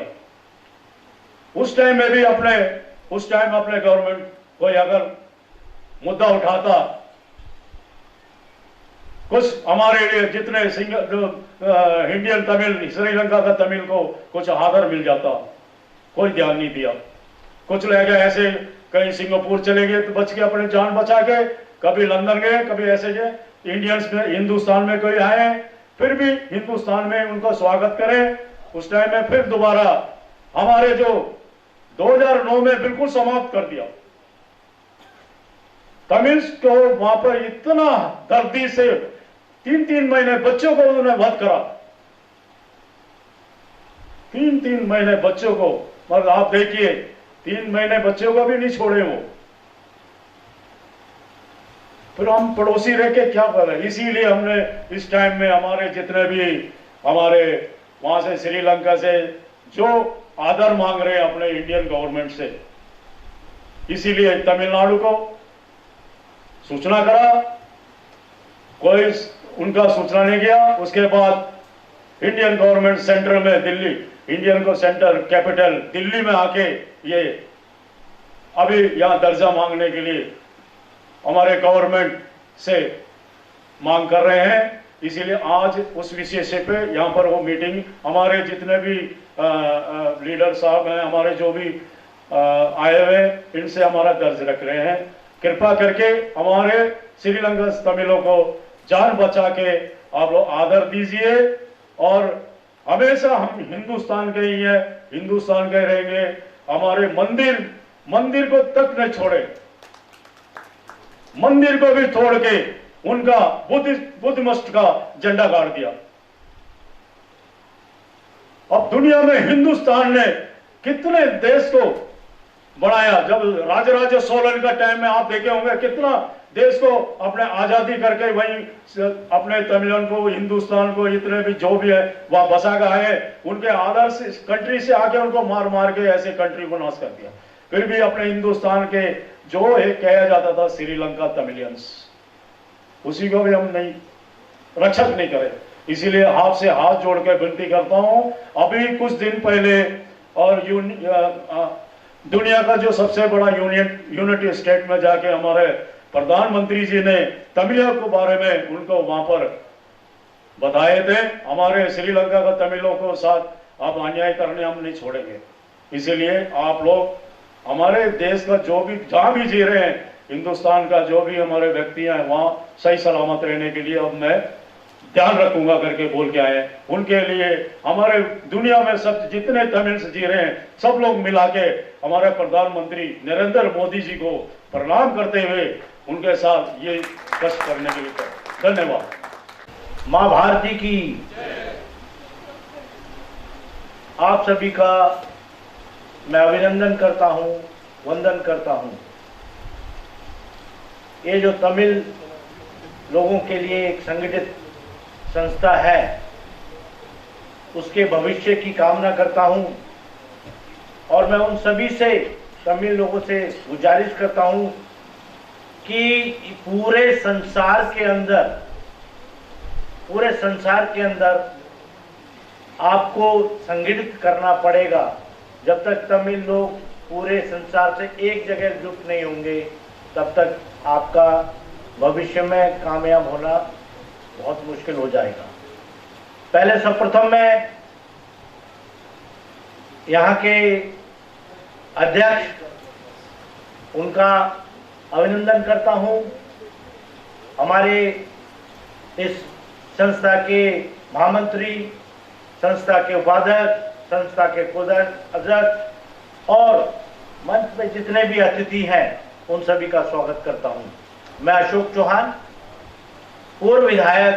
उस टाइम में भी अपने गवर्नमेंट कोई अगर मुद्दा उठाता, कुछ हमारे लिए जितने इंडियन तमिल श्रीलंका का तमिल को कुछ आदर मिल जाता, कोई ध्यान नहीं दिया। कुछ लोग ऐसे कहीं सिंगापुर चले गए तो बच के अपने जान बचा के, कभी लंदन गए, कभी ऐसे गए। इंडियंस में हिंदुस्तान में कोई आए फिर भी हिंदुस्तान में उनका स्वागत करें। उस टाइम में फिर दोबारा हमारे जो 2009 में बिल्कुल समाप्त कर दिया तमिल्स को, वहां पर इतना दर्दी से 3-3 महीने बच्चों को उन्होंने वध करा, 3-3 महीने बच्चों को। मगर आप देखिए 3 महीने बच्चों को भी नहीं छोड़े वो। फिर हम पड़ोसी रह के क्या कर रहे हैं? इसीलिए हमने इस टाइम में हमारे जितने भी हमारे वहां से श्रीलंका से जो आदर मांग रहे हैं अपने इंडियन गवर्नमेंट से, इसीलिए तमिलनाडु को सूचना करा, कोई उनका सूचना नहीं गया। उसके बाद इंडियन गवर्नमेंट सेंटर में दिल्ली, इंडियन को सेंटर कैपिटल दिल्ली में आके ये अभी यहां दर्जा मांगने के लिए हमारे गवर्नमेंट से मांग कर रहे हैं। इसीलिए आज उस विषय से पे यहाँ पर वो मीटिंग, हमारे जितने भी लीडर साहब हैं, हमारे जो भी आए हुए, इनसे हमारा दर्ज रख रहे हैं। कृपा करके हमारे श्रीलंका तमिलों को जान बचा के आप लोग आदर दीजिए और हमेशा हम हिंदुस्तान के ही हैं, हिंदुस्तान के रहेंगे। हमारे मंदिर को तक न छोड़े, मंदिर को भी तोड़ के उनका बुद्ध मस्त का झंडा गाड़ दिया। अब दुनिया में हिंदुस्तान ने कितने देश को बढ़ाया। जब राजराजा सोलन का टाइम में आप देखे होंगे कितना देश को अपने आजादी करके वहीं अपने तमिलन को, हिंदुस्तान को, इतने भी जो भी है वहां बसा गए हैं, उनके आदर से कंट्री से आके उनको मार मार के ऐसे कंट्री को नाश कर दिया। फिर भी अपने हिंदुस्तान के जो एक कहा जाता था श्रीलंका तमिलियंस, उसी को भी हम नहीं रक्षक नहीं करे। इसीलिए आपसे हाथ जोड़ के विनती करता हूं, अभी कुछ दिन पहले और दुनिया का जो सबसे बड़ा यूनिटी स्टेट में जाके हमारे प्रधानमंत्री जी ने तमिलियों के बारे में उनको वहां पर बताए थे। हमारे श्रीलंका का तमिलों को साथ आप अन्याय करने हम नहीं छोड़ेंगे। इसीलिए आप लोग हमारे देश का जो भी जहां भी जी रहे हैं, हिंदुस्तान का जो भी हमारे व्यक्ति हैं वहां सही सलामत रहने के लिए अब मैं ध्यान रखूंगा करके बोल के आए। उनके लिए हमारे दुनिया में सब जितने तमिल जी रहे हैं सब लोग मिला के हमारे प्रधानमंत्री नरेंद्र मोदी जी को प्रणाम करते हुए उनके साथ ये कष्ट करने के लिए धन्यवाद। मां भारती की आप सभी का मैं अभिनंदन करता हूं, वंदन करता हूं। ये जो तमिल लोगों के लिए एक संगठित संस्था है, उसके भविष्य की कामना करता हूं और मैं उन सभी से, तमिल लोगों से गुजारिश करता हूं कि पूरे संसार के अंदर आपको संगठित करना पड़ेगा। जब तक तमिल लोग पूरे संसार से एक जगह एकजुट नहीं होंगे तब तक आपका भविष्य में कामयाब होना बहुत मुश्किल हो जाएगा। पहले सर्वप्रथम मैं यहाँ के अध्यक्ष उनका अभिनंदन करता हूँ। हमारे इस संस्था के महामंत्री, संस्था के उपाध्यक्ष, संस्था के अध्यक्ष और मंच में जितने भी अतिथि हैं उन सभी का स्वागत करता हूं। मैं अशोक चौहान, पूर्व विधायक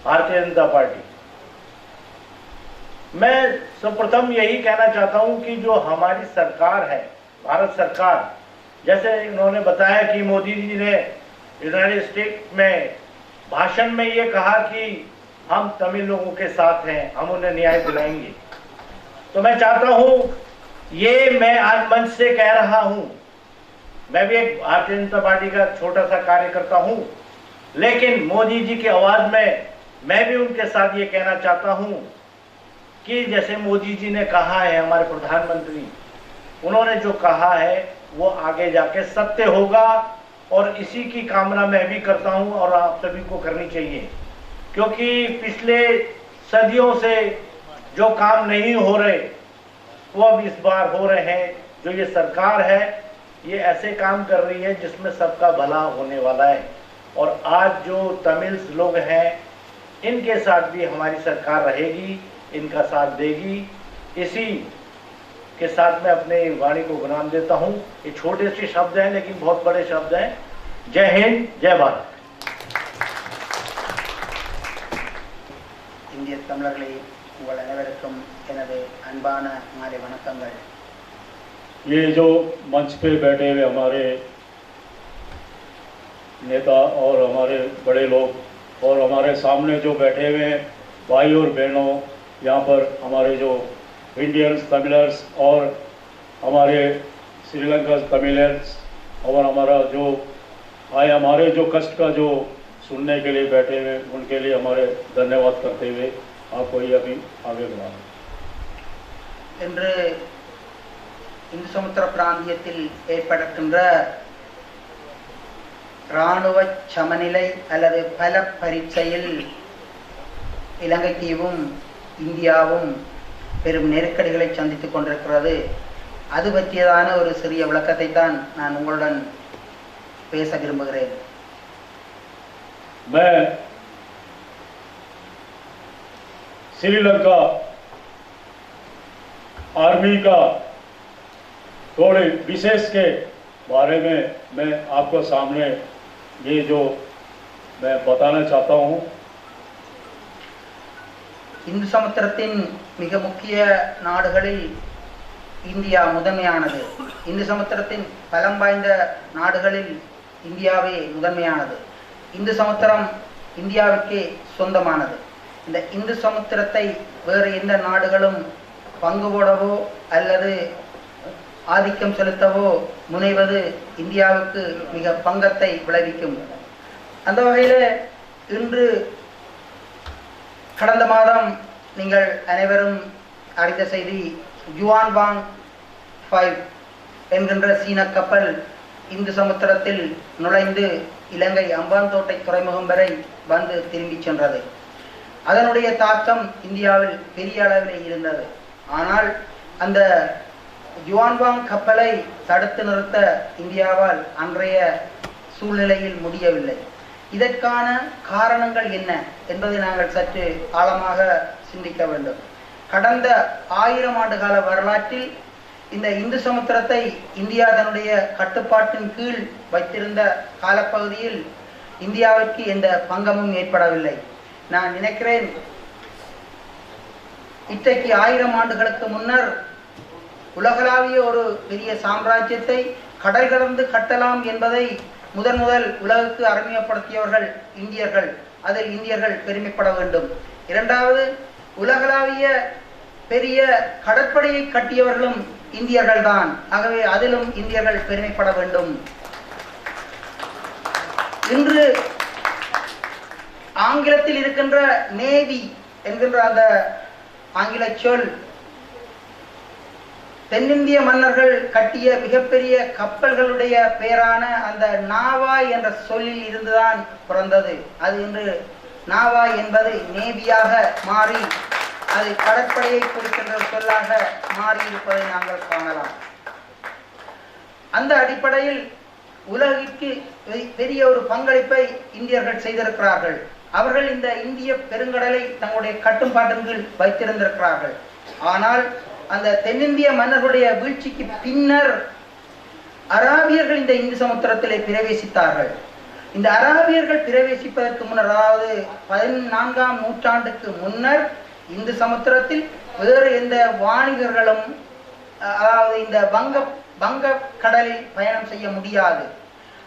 भारतीय जनता पार्टी। मैं सर्वप्रथम यही कहना चाहता हूं कि जो हमारी सरकार है, भारत सरकार, जैसे इन्होंने बताया कि मोदी जी ने यूनाइटेड स्टेट में भाषण में ये कहा कि हम तमिल लोगों के साथ हैं, हम उन्हें न्याय दिलाएंगे। तो मैं चाहता हूं, ये मैं आज मंच से कह रहा हूं, मैं भी एक भारतीय जनता पार्टी का छोटा सा कार्यकर्ता हूं, लेकिन मोदी जी की आवाज में मैं भी उनके साथ ये कहना चाहता हूं कि जैसे मोदी जी ने कहा है, हमारे प्रधानमंत्री, उन्होंने जो कहा है वो आगे जाके सत्य होगा और इसी की कामना मैं भी करता हूं और आप सभी को करनी चाहिए। क्योंकि पिछले सदियों से जो काम नहीं हो रहे वो अब इस बार हो रहे हैं। जो ये सरकार है ये ऐसे काम कर रही है जिसमें सबका भला होने वाला है। और आज जो तमिल्स लोग हैं इनके साथ भी हमारी सरकार रहेगी, इनका साथ देगी। इसी के साथ मैं अपने वाणी को विराम देता हूँ। ये छोटे से शब्द हैं लेकिन बहुत बड़े शब्द हैं। जय हिंद, जय भारत। இந்திய தமிழர்களே, உங்கள் அனைவருக்கும் எனது அன்பான மாலை வணக்கங்கள். ये जो मंच पे बैठे हुए हमारे नेता और हमारे बड़े लोग और हमारे सामने जो बैठे हुए हैं भाई और बहनों, यहाँ पर हमारे जो इंडियंस तमिलर्स और हमारे श्रीलंका तमिलर्स और हमारा जो आए हमारे जो कष्ट का जो सुनने के लिए बैठे हुए उनके लिए हमारे धन्यवाद करते हुए आपको ये अभी आगे बढ़ा இன்று இந்து சமுத்திர பிராந்தியத்தில் ஏற்படுகின்ற இராணுவ சமநிலை அல்லது பல பரீட்சையில் இலங்கை தீவும் இந்தியாவும் பெரும் நெருக்கடிகளை சந்தித்துக் கொண்டிருக்கிறது. அது பற்றியதான ஒரு சிறிய விளக்கத்தை தான் நான் உங்களுடன் பேச விரும்புகிறேன். मैं श्रीलंका आर्मी का थोड़े विशेष के बारे में मैं आपको सामने ये जो मैं बताना चाहता हूँ. இந்து சமுத்திரத்தின் மிக முக்கிய நாடுகளில் இந்தியா முதன்மையானது. இந்து சமுத்திரத்தின் பலம் வாய்ந்த நாடுகளில் இந்தியாவே முதன்மையானது. இந்து சமுத்திரம் இந்தியாவுக்கே சொந்தமானது. இந்த இந்து சமுத்திரத்தை வேறு எந்த நாடுகளும் பங்கு போடவோ அல்லது ஆதிக்கம் செலுத்தவோ முனைவது இந்தியாவுக்கு மிக பங்கத்தை விளைவிக்கும். அந்த வகையில் இன்று கடந்த மாதம் நீங்கள் அனைவரும் அறிந்த செய்தி, ஜுவான்வாங் 5 என்கின்ற சீன கப்பல் இந்து சமுத்திரத்தில் நுழைந்து இலங்கை அம்பாந்தோட்டை துறைமுகம் வரை வந்து திரும்பி சென்றது. அதனுடைய தாக்கம் இந்தியாவில் பெரிய அளவில் இருந்தது. ஆனால் அந்த ஜுவான்வாங் கப்பலை தடுத்து நிறுத்த இந்தியாவால் அன்றைய சூழ்நிலையில் முடியவில்லை. இதற்கான காரணங்கள் என்ன என்பதை நாங்கள் சற்று ஆழமாக சிந்திக்க வேண்டும். கடந்த 1000 ஆண்டுகால வரலாற்றில் இந்த இந்து சமுத்திரத்தை இந்தியா தன்னுடைய கட்டுப்பாட்டின் கீழ் வைத்திருந்த காலப்பகுதியில் இந்தியாவிற்கு எந்த பங்கமும் ஏற்படவில்லை. நான் நினைக்கிறேன் இன்றைக்கு 1000 ஆண்டுகளுக்கு முன்னர் உலகளாவிய ஒரு பெரிய சாம்ராஜ்யத்தை கடல் கடந்து கட்டலாம் என்பதை முதன் உலகுக்கு அறிமுகப்படுத்தியவர்கள் இந்தியர்கள். அதில் இந்தியர்கள் பெருமைப்பட வேண்டும். இரண்டாவது, உலகளாவிய பெரிய கடற்படையை கட்டியவர்களும் இந்தியர்கள் தான். ஆகவே அதிலும் இந்தியர்கள் பெருமைப்பட வேண்டும். இன்று ஆங்கிலத்தில் இருக்கின்ற நேவி என்கின்ற அந்த ஆங்கில சொல் தென்னிந்திய மன்னர்கள் கட்டிய மிகப்பெரிய கப்பல்களுடைய பெயரான அந்த நாவாய் என்ற சொல்லில் இருந்துதான் பிறந்தது. அது இன்று நாவாய் என்பது நேவியாக மாறி அது கடற்படையை குறிக்கின்ற சொல்லாக மாறி இருப்பதை நாங்கள் காணலாம். அந்த அடிப்படையில் உலகிற்கு பெரிய ஒரு பங்களிப்பை இந்தியர்கள் செய்திருக்கிறார்கள். அவர்கள் இந்த இந்திய பெருங்கடலை தங்களுடைய கட்டுப்பாட்டின் கீழ் வைத்திருந்திருக்கிறார்கள். ஆனால் அந்த தென்னிந்திய மன்னர்களுடைய வீழ்ச்சிக்கு பின்னர் அராபியர்கள் இந்த இந்து சமுத்திரத்திலே பிரவேசித்தார்கள். இந்த அராபியர்கள் பிரவேசிப்பதற்கு முன்னர், அதாவது 14ஆம் நூற்றாண்டுக்கு முன்னர் இந்து சமுத்திரத்தில் வேறு எந்த வாணிகர்களும் அதாவது இந்த வங்க கடலில் பயணம் செய்ய முடியாது.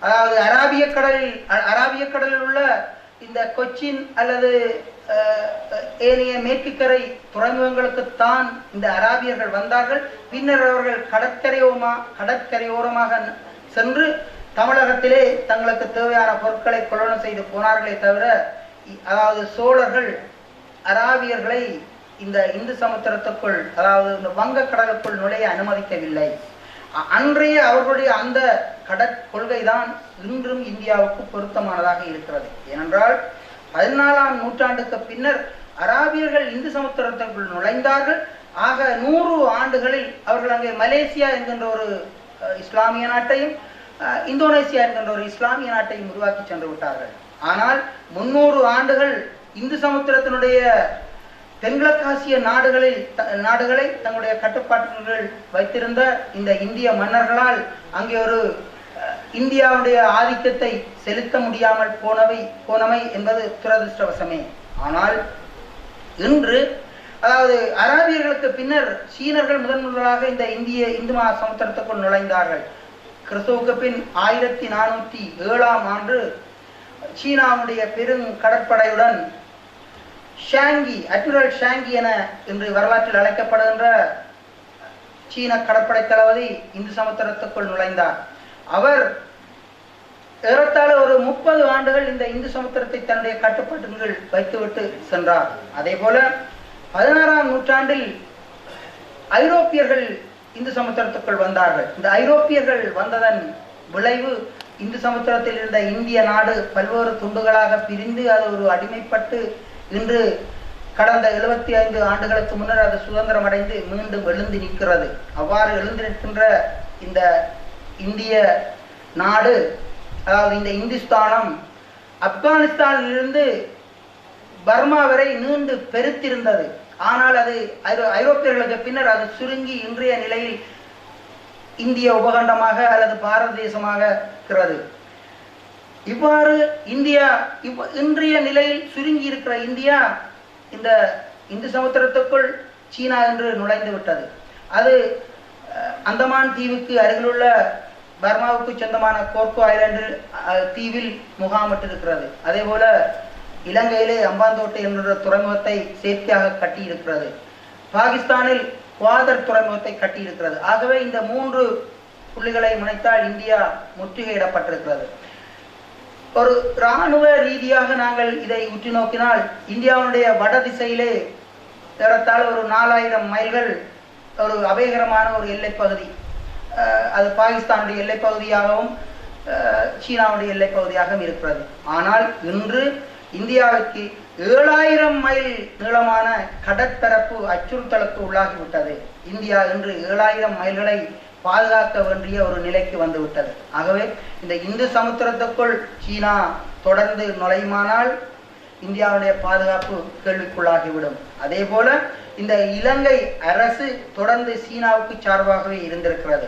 அதாவது அராபிய கடலில் உள்ள இந்த கொச்சின் அல்லது ஏனைய மேற்குக்கரை துறைமுகங்களுக்குத்தான் இந்த அராபியர்கள் வந்தார்கள். பின்னர் அவர்கள் கடற்கரையோரமாக சென்று தமிழகத்திலே தங்களுக்கு தேவையான பொருட்களை கொள்வனம் செய்து போனார்களே தவிர, அதாவது சோழர்கள் அராபியர்களை இந்த இந்து சமுத்திரத்துக்குள், அதாவது இந்த வங்க கடலுக்குள் நுழைய அனுமதிக்கவில்லை. அன்றைய அவர்களுடைய அந்த கடற்கொள்கைதான் இன்றும் இந்தியாவுக்கு பொருத்தமானதாக இருக்கிறது. ஏனென்றால் 14ஆம் நூற்றாண்டுக்கு பின்னர் அராபியர்கள் இந்து சமுத்திரத்திற்குள் நுழைந்தார்கள். ஆக 100 ஆண்டுகளில் அவர்கள் அங்கே மலேசியா என்கின்ற ஒரு இஸ்லாமிய நாட்டையும் இந்தோனேசியா என்கின்ற ஒரு இஸ்லாமிய நாட்டையும் உருவாக்கி சென்று விட்டார்கள். ஆனால் 300 ஆண்டுகள் இந்து சமுத்திரத்தினுடைய தென்கிழக்காசிய நாடுகளை தங்களுடைய கட்டுப்பாட்டுகள் வைத்திருந்த இந்த இந்திய மன்னர்களால் அங்கே ஒரு இந்தியாவுடைய ஆதிக்கத்தை செலுத்த முடியாமல் போனமை என்பது துரதிருஷ்டவசமே. ஆனால் இன்று அதாவது அராபியர்களுக்கு பின்னர் சீனர்கள் முதன்முதலாக இந்த இந்து மகாசமுத்திரத்துக்குள் நுழைந்தார்கள். கிறிஸ்துவுக்கு பின் 1407ஆம் ஆண்டு சீனாவுடைய பெரும் கடற்படையுடன் ஷாங்கி, அட்மிரல் ஷாங்கி என இன்று வரலாற்றில் அழைக்கப்படுகின்ற சீன கடற்படை தளபதி இந்து சமுத்திரத்துக்குள் நுழைந்தார். அவர் ஏறத்தாழ ஒரு 30 ஆண்டுகள் இந்த இந்து சமுத்திரத்தை தன்னுடைய கட்டுப்பாட்டுகள் வைத்துவிட்டு சென்றார். அதே போல 16ஆம் நூற்றாண்டில் ஐரோப்பியர்கள் இந்து சமுத்திரத்துக்குள் வந்தார்கள். இந்த ஐரோப்பியர்கள் வந்ததன் விளைவு இந்து சமுத்திரத்தில் இருந்த இந்திய நாடு பல்வேறு துண்டுகளாக பிரிந்து அது ஒரு அடிமைப்பட்டு இன்று கடந்த 75 ஆண்டுகளுக்கு முன்னர் அது சுதந்திரம் அடைந்து மீண்டும் எழுந்து நிற்கிறது. அவ்வாறு எழுந்து நிற்கின்ற இந்த இந்திய நாடு, அதாவது இந்த இந்துஸ்தானம் ஆப்கானிஸ்தானிலிருந்து பர்மா வரை நீண்டு பெருத்திருந்தது. ஆனால் அது ஐரோப்பியர்களுக்கு பின்னர் அது சுருங்கி இன்றைய நிலையில் இந்திய உபகண்டமாக அல்லது பாரத தேசமாக இருக்கிறது. இவ்வாறு இந்தியா இன்றைய நிலையில் சுருங்கி இருக்கிற இந்தியா இந்த இந்து சமுத்திரத்துக்குள் சீனா என்று நுழைந்து விட்டது. அது அந்தமான் தீவுக்கு அருகிலுள்ள பர்மாவுக்கு சொந்தமான கோர்கோ ஐலாண்டு தீவில் முகாமிட்டிருக்கிறது. அதே போல இலங்கையிலே அம்பாந்தோட்டை என்ற துறைமுகத்தை செயற்கையாக கட்டி இருக்கிறது. பாகிஸ்தானில் குவாதர் துறைமுகத்தை கட்டி இருக்கிறது. ஆகவே இந்த 3 புள்ளிகளை முனைத்தால் இந்தியா முற்றுகையிடப்பட்டிருக்கிறது. ஒரு இராணுவ ரீதியாக நாங்கள் இதை உற்று நோக்கினால் இந்தியாவுடைய வட திசையிலே ஏறத்தாழ ஒரு 4000 மைல்கள் ஒரு அபயகரமான ஒரு எல்லைப்பகுதி, அது பாகிஸ்தானுடைய எல்லைப்பகுதியாகவும் சீனாவுடைய எல்லைப்பகுதியாகவும் இருக்கிறது. ஆனால் இன்று இந்தியாவுக்கு 7000 மைல் நீளமான கடற்பரப்பு அச்சுறுத்தலுக்கு உள்ளாகிவிட்டது. இந்தியா இன்று 7000 மைல்களை பாதுகாக்க வேண்டிய ஒரு நிலைக்கு வந்துவிட்டது. ஆகவே இந்த இந்து சமுத்திரத்துக்குள் சீனா தொடர்ந்து நுழையுமானால் இந்தியாவுடைய பாதுகாப்பு கேள்விக்குள்ளாகிவிடும். அதே போல இந்த இலங்கை அரசு தொடர்ந்து சீனாவுக்கு சார்பாகவே இருந்திருக்கிறது.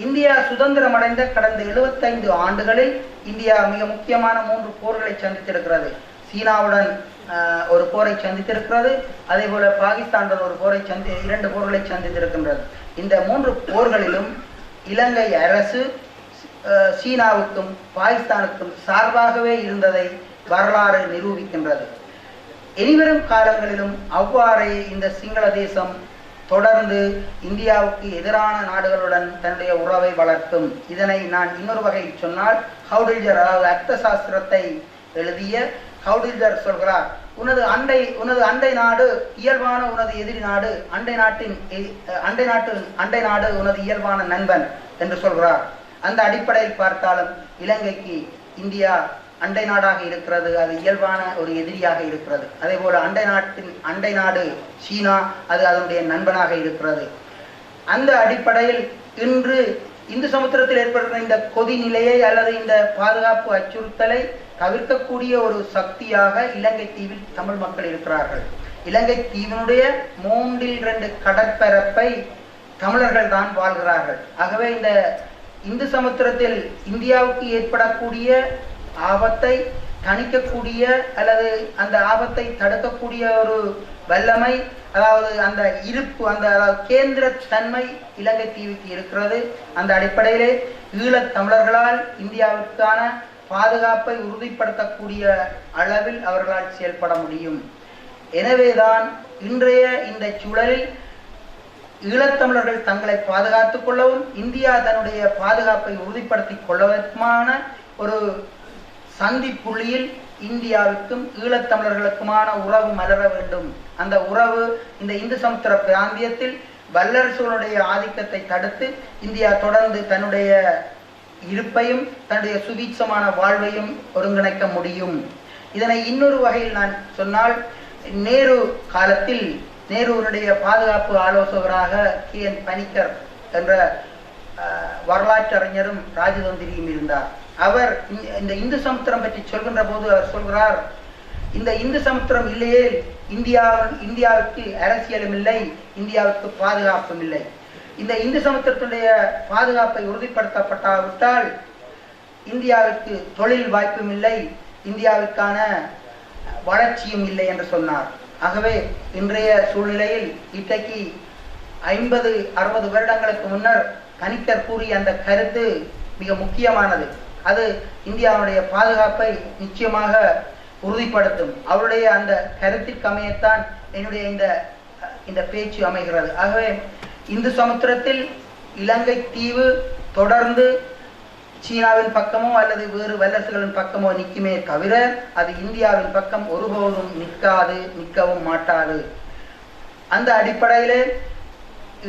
இந்தியா சுதந்திரம் அடைந்த கடந்த 75 ஆண்டுகளில் இந்தியா மிக முக்கியமான 3 போர்களை சந்தித்திருக்கிறது. சீனாவுடன் ஒரு போரை சந்தித்திருக்கிறது. அதே போல பாகிஸ்தானுடன் ஒரு போரை 2 போர்களை சந்தித்திருக்கின்றது. இந்த 3 போர்களிலும் இலங்கை அரசு சீனாவுக்கும் பாகிஸ்தானுக்கும் சார்பாகவே இருந்ததை வரலாறு நிரூபிக்கின்றது. இனிவரும் காலங்களிலும் அவ்வாறே இந்த சிங்கள தேசம் தொடர்ந்து இந்தியாவுக்கு எதிரான நாடுகளுடன் தன்னுடைய உறவை வளர்க்கும். இதனை நான் இன்னொரு வகையில் சொன்னால் ஹவுடில்ஜர், அதாவது அர்த்த சாஸ்திரத்தை எழுதிய ஹவுடில்ஜர் சொல்கிறார், உனது அண்டை நாடு இயல்பான உனது எதிரி நாடு, அண்டை நாடு உனது இயல்பான நண்பன் என்று சொல்கிறார். அந்த அடிப்படையில் பார்த்தாலும் இலங்கைக்கு இந்தியா அண்டை நாடாக இருக்கிறது, அது இயல்பான ஒரு எதிரியாக இருக்கிறது. அதே போல அண்டை நாடு சீனா, அது அதனுடைய நண்பனாக இருக்கிறது. அந்த அடிப்படையில் இன்று இந்து சமுத்திரத்தில் ஏற்படுகிற இந்த கொதி நிலையை அல்லது இந்த பாதுகாப்பு அச்சுறுத்தலை தவிர்க்கக்கூடிய ஒரு சக்தியாக இலங்கை தீவில் தமிழ் மக்கள் இருக்கிறார்கள். இலங்கை தீவினுடைய 3/2 கடற்பரப்பை தமிழர்கள் தான் வாழ்கிறார்கள். ஆகவே இந்த இந்து சமுத்திரத்தில் இந்தியாவுக்கு ஏற்படக்கூடிய ஆபத்தை தணிக்கக்கூடிய அல்லது அந்த ஆபத்தை தடுக்கக்கூடிய ஒரு வல்லமை, அதாவது அந்த இருப்பு, அந்த கேந்திர தன்மை இலங்கை தீவுக்கு இருக்கிறது. அந்த அடிப்படையிலே ஈழத் தமிழர்களால் இந்தியாவிற்கான பாதுகாப்பை உறுதிப்படுத்தக்கூடிய அளவில் அவர்களால் செயல்பட முடியும். எனவேதான் இன்றைய இந்த சூழலில் ஈழத்தமிழர்கள் தங்களை பாதுகாத்துக் கொள்ளவும் இந்தியா தன்னுடைய பாதுகாப்பை உறுதிப்படுத்திக் கொள்வதற்குமான ஒரு சந்திப்புள்ளியில் இந்தியாவுக்கும் ஈழத்தமிழர்களுக்குமான உறவு மலர வேண்டும். அந்த உறவு இந்த இந்து சமுத்திர பிராந்தியத்தில் வல்லரசுகளுடைய ஆதிக்கத்தை தடுத்து இந்தியா தொடர்ந்து தன்னுடைய இருப்பையும் தன்னுடைய சுபீட்சமான வாழ்வையும் ஒருங்கிணைக்க முடியும். இதனை இன்னொரு வகையில் நான் சொன்னால், நேரு காலத்தில் நேருடைய பாதுகாப்பு ஆலோசகராக KN பனிக்கர் என்ற வரலாற்று அறிஞரும் ராஜதந்திரியும் இருந்தார். அவர் இந்த இந்து சமுத்திரம் பற்றி சொல்கின்ற போது அவர் சொல்கிறார், இந்த இந்து சமுத்திரம் இல்லையே இந்தியாவுக்கு அரசியலும் இல்லை, இந்தியாவுக்கு பாதுகாப்பும் இல்லை. இந்த இந்து சமுத்திரத்துடைய பாதுகாப்பை உறுதிப்படுத்தப்பட்டாவிட்டால் இந்தியாவுக்கு தொழில் வாய்ப்பும் இல்லை, இந்தியாவுக்கான வளர்ச்சியும் இல்லை என்று சொன்னார். ஆகவே இன்றைய சூழ்நிலையில் இன்றைக்கு 50-60 வருடங்களுக்கு முன்னர் கணிக்கர் கூறிய அந்த கருத்து மிக முக்கியமானது. அது இந்தியாவுடைய பாதுகாப்பை நிச்சயமாக உறுதிப்படுத்தும். அவருடைய அந்த கருத்திற்கு அமையத்தான் என்னுடைய இந்த பேச்சு அமைகிறது. ஆகவே இந்து சமுத்திரத்தில் இலங்கை தீவு தொடர்ந்து சீனாவின் பக்கமோ அல்லது வேறு வல்லரசுகளின் பக்கமோ நிற்குமே தவிர அது இந்தியாவின் பக்கம் ஒருபோதும் நிற்கவும் மாட்டாது. அந்த அடிப்படையிலே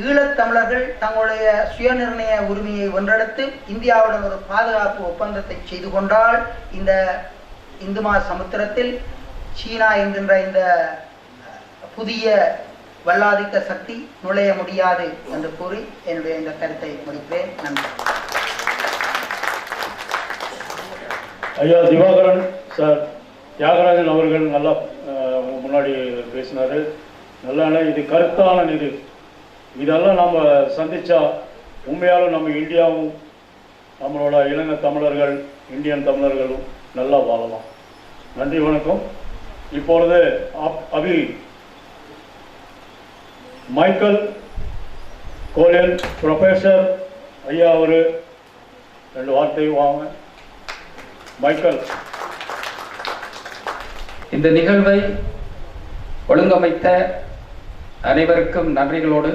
ஈழத்தமிழர்கள் தங்களுடைய சுயநிர்ணய உரிமையை வென்றெடுத்து இந்தியாவுடன் ஒரு பாதுகாப்பு ஒப்பந்தத்தை செய்து கொண்டால் இந்த இந்து சமுத்திரத்தில் சீனா என்கின்ற இந்த புதிய வல்லாதிக்க சக்தி நுழைய முடியாது என்று கூறி என்னுடைய இந்த கருத்தை முடிப்பேன். நன்றி. ஐயா திவாகரன் சார், தியாகராஜன் அவர்கள் நல்லா முன்னாடி பேசினாரு. நல்லா இது கருத்தான இது. இதெல்லாம் நம்ம சந்திச்சா உண்மையாலும் நம்ம இந்தியாவும் நம்மளோட இலங்கை தமிழர்கள் இந்தியன் தமிழர்களும் நல்லா வாழலாம். நன்றி, வணக்கம். இப்பொழுது அபி மைக்கேல் கோலின் ப்ரொஃபஸர் ஐயா ஒரு 2 வார்த்தை வாங்க. மைக்கேல். இந்த நிகழ்வை ஒழுங்கமைத்த அனைவருக்கும் நன்றிகளோடு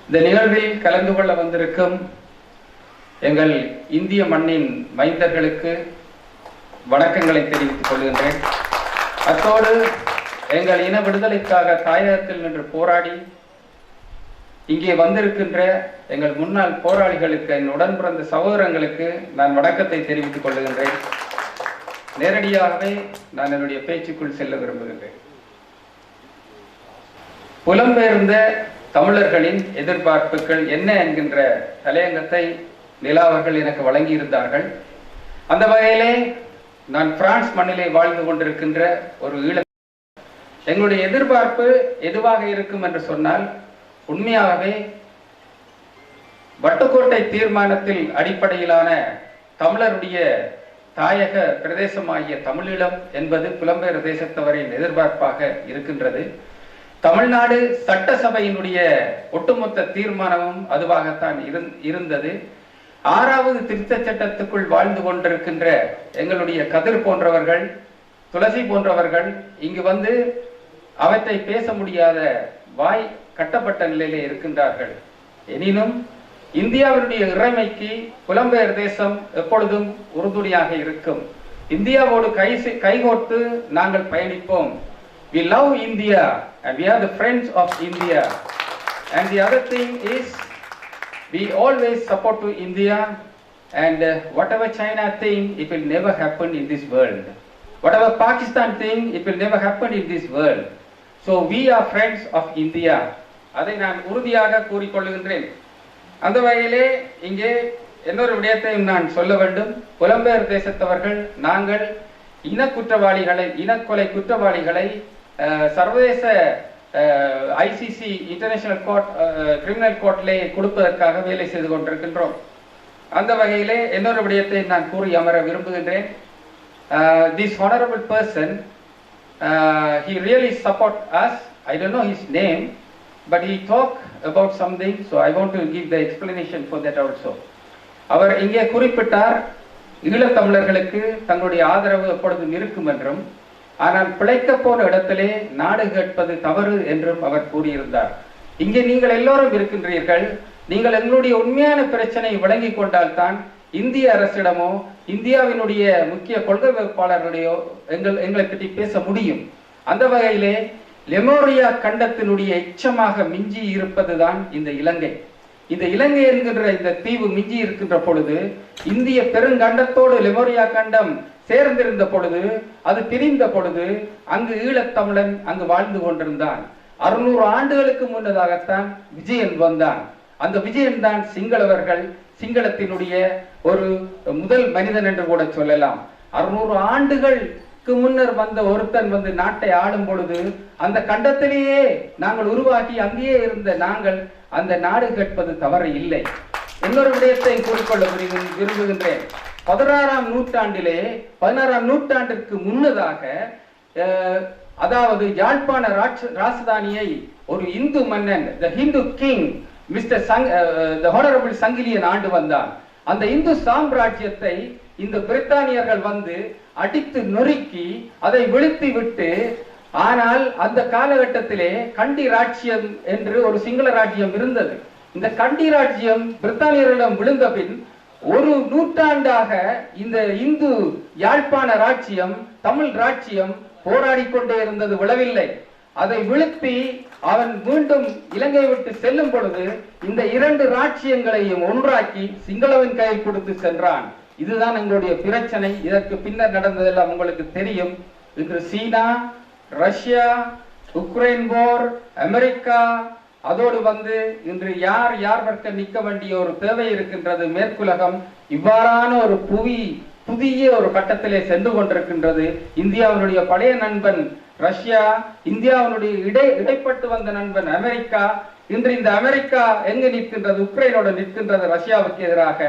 இந்த நிகழ்வில் கலந்து கொள்ள வந்திருக்கும் எங்கள் இந்திய மண்ணின் மைந்தர்களுக்கு வணக்கங்களை தெரிவித்துக் கொள்கின்றேன். அத்தோடு எங்கள் இன விடுதலைக்காக தாயகத்தில் நின்று போராடி இங்கே வந்திருக்கின்ற எங்கள் முன்னாள் போராளிகளுக்கு, என் உடன் பிறந்த சகோதரங்களுக்கு நான் வணக்கத்தை தெரிவித்துக் கொள்கின்றேன். நேரடியாகவே நான் என்னுடைய பேச்சுக்குள் செல்ல விரும்புகின்றேன். புலம்பெயர்ந்த தமிழர்களின் எதிர்பார்ப்புகள் என்ன என்கின்ற தலையங்கத்தை நிலா அவர்கள் எனக்கு வழங்கியிருந்தார்கள். அந்த வகையிலே நான் பிரான்ஸ் மண்ணிலே வாழ்ந்து கொண்டிருக்கின்ற ஒரு எங்களுடைய எதிர்பார்ப்பு எதுவாக இருக்கும் என்று சொன்னால், உண்மையாகவே வட்டுக்கோட்டை தீர்மானத்தில் அடிப்படையிலான தமிழருடைய தாயக பிரதேசமாகிய தமிழீழம் என்பது புலம்பெயர் தேசத்தவரின் எதிர்பார்ப்பாக இருக்கின்றது. தமிழ்நாடு சட்டசபையினுடைய ஒட்டுமொத்த தீர்மானமும் அதுவாகத்தான் இருந்தது. 6வது திருத்த சட்டத்துக்குள் வாழ்ந்து கொண்டிருக்கின்ற எங்களுடைய கதிர் போன்றவர்கள், துளசி போன்றவர்கள் இங்கு வந்து அவற்றை பேச முடியாத வாய் கட்டப்பட்ட நிலையிலே இருக்கின்றார்கள். எனினும் இந்தியாவினுடைய இறைமைக்கு புலம்பெயர் தேசம் எப்பொழுதும் உறுதுணையாக இருக்கும். இந்தியாவோடு கைகோர்த்து நாங்கள் பயணிப்போம். We love India and we are the friends of India. And the other thing is we always support to India, and whatever China think, it will never happen in this world. Whatever Pakistan think, it will never happen in this world. So we are friends of India. அதை நான் உறுதியாக கூறிக்கொள்கின்றேன். அந்த வகையிலே இங்கே இன்னொரு விடயத்தையும் நான் சொல்ல வேண்டும். புலம்பெயர் தேசத்தவர்கள் நாங்கள் இனக்கொலை குற்றவாளிகளை சர்வதேச ஐசிசி இன்டர்நேஷனல் கோர்ட் கிரிமினல் கோர்ட்டிலே கொடுப்பதற்காக வேலை செய்து கொண்டிருக்கின்றோம். அந்த வகையிலே இன்னொரு விடயத்தை நான் கூறி அமர விரும்புகின்றேன். This honorable person, he really support us. I don't know his name, but he talk about something, so I want to give the explanation for that also. அவர் இங்கே குறிப்பிட்டார், ஈழத்தமிழர்களுக்கு தங்களுடைய ஆதரவு எப்பொழுதும் இருக்கும் என்றும், ஆனால் பிழைக்க போன இடத்திலே நாடு கேட்பது தவறு என்றும் அவர் கூறியிருந்தார். இங்கே நீங்கள் எல்லோரும் இருக்கின்றீர்கள். நீங்கள் எங்களுடைய உண்மையான பிரச்சனை விளங்கி கொண்டால்தான் இந்திய அரசிடமோ இந்தியாவினுடைய முக்கிய கொள்கை வகுப்பாளர்களுடையோ எங்களை பற்றி பேச முடியும். அந்த வகையிலே லெமோரியா கண்டத்தினுடைய எச்சமாக மிஞ்சி இருப்பதுதான் இந்த இலங்கை. இந்த இலங்கை என்கின்ற இந்த தீவு மிஞ்சி இருக்கின்ற பொழுது, இந்திய பெருங்கண்டத்தோடு லெமோரியா கண்டம் சேர்ந்திருந்த பொழுது, அது பிரிந்த பொழுது அங்கு ஈழத்தமிழன் அங்கு வாழ்ந்து கொண்டிருந்தான். 600 ஆண்டுகளுக்கு முன்னதாகத்தான் விஜயன் வந்தான். அந்த விஜயன் தான் சிங்களவர்கள் சிங்களத்தினுடைய ஒரு முதல் மனிதன் என்று கூட சொல்லலாம். 600 ஆண்டுகளுக்கு முன்னர் வந்த ஒருத்தன் வந்து நாட்டை ஆளும் பொழுது அந்த கண்டத்திலேயே நாங்கள் உருவாக்கி அங்கேயே இருந்த நாங்கள் அந்த நாடு கேட்பது தவறு இல்லை. இன்னொரு விடயத்தை கூறிக்கொள்ள விரும்புகின்றேன். 16ஆம் நூற்றாண்டிலே 16ஆம் நூற்றாண்டிற்கு முன்னதாக அதாவது யாழ்ப்பாண ராஜதானியை ஒரு இந்து மன்னன் the Hindu king mister the honourable Sankiliyan ஆண்டு வந்தான். அந்த இந்து சாம்ராஜ்யத்தை இந்த பிரித்தானியர்கள் வந்து அடித்து நொறுக்கி அதை வீழ்த்தி விட்டு, ஆனால் அந்த காலகட்டத்திலே கண்டி ராஜ்யம் என்று ஒரு சிங்கள ராஜ்யம் இருந்தது. இந்த கண்டி ராஜ்யம் பிரித்தானியர்களிடம் விழுந்த பின் ஒரு நூற்றாண்டாக இந்த இந்து யாழ்ப்பாண ராஜ்யம் தமிழ் ராஜ்யம் போராடி கொண்டே இருந்தது, விழவில்லை. அதை வீழ்த்தி அவன் மீண்டும் இலங்கை விட்டு செல்லும் பொழுது இந்த 2 ராஜ்யங்களையும் ஒன்றாக்கி சிங்களவன் கையில் கொடுத்து சென்றான். இதுதான் எங்களுடைய பிரச்சனை. இதற்கு பின்னர் நடந்ததெல்லாம் உங்களுக்கு தெரியும். இன்று சீனா, ரஷ்யா, உக்ரைன் போர், அமெரிக்கா, அதோடு வந்து இன்று யார் பக்கம் நிற்க வேண்டிய ஒரு தேவை இருக்கின்றது. மேற்குலகம் இவ்வாறான ஒரு புதிய ஒரு கட்டத்திலே சென்று கொண்டிருக்கின்றது. இந்தியாவினுடைய பழைய நண்பன் ரஷ்யா, இந்தியாவினுடைய இடைப்பட்டு வந்த நண்பன் அமெரிக்கா. இன்று இந்த அமெரிக்கா எங்கு நிற்கின்றது? உக்ரைனோடு நிற்கின்றது ரஷ்யாவுக்கு எதிராக.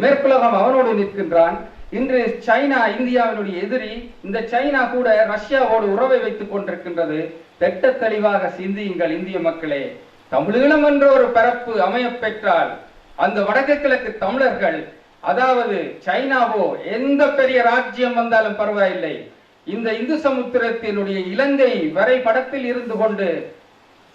மேற்குலகம் அவனோடு நிற்கின்றான். இன்று சைனா இந்தியாவினுடைய எதிரி. இந்த சைனா கூட ரஷ்யாவோடு உறவை வைத்துக் கொண்டிருக்கின்றது. திட்ட தெளிவாக சிந்தியுங்கள் இந்திய மக்களே. தமிழீழம் என்ற ஒரு பரப்பு அமைய பெற்றால் அந்த வடக்கு கிழக்கு தமிழர்கள், அதாவது சைனாவோ எந்த பெரிய ராஜ்யம் வந்தாலும் பரவாயில்லை, இந்த இந்து சமுத்திரத்தினுடைய இலங்கை வரைபடத்தில் இருந்து கொண்டு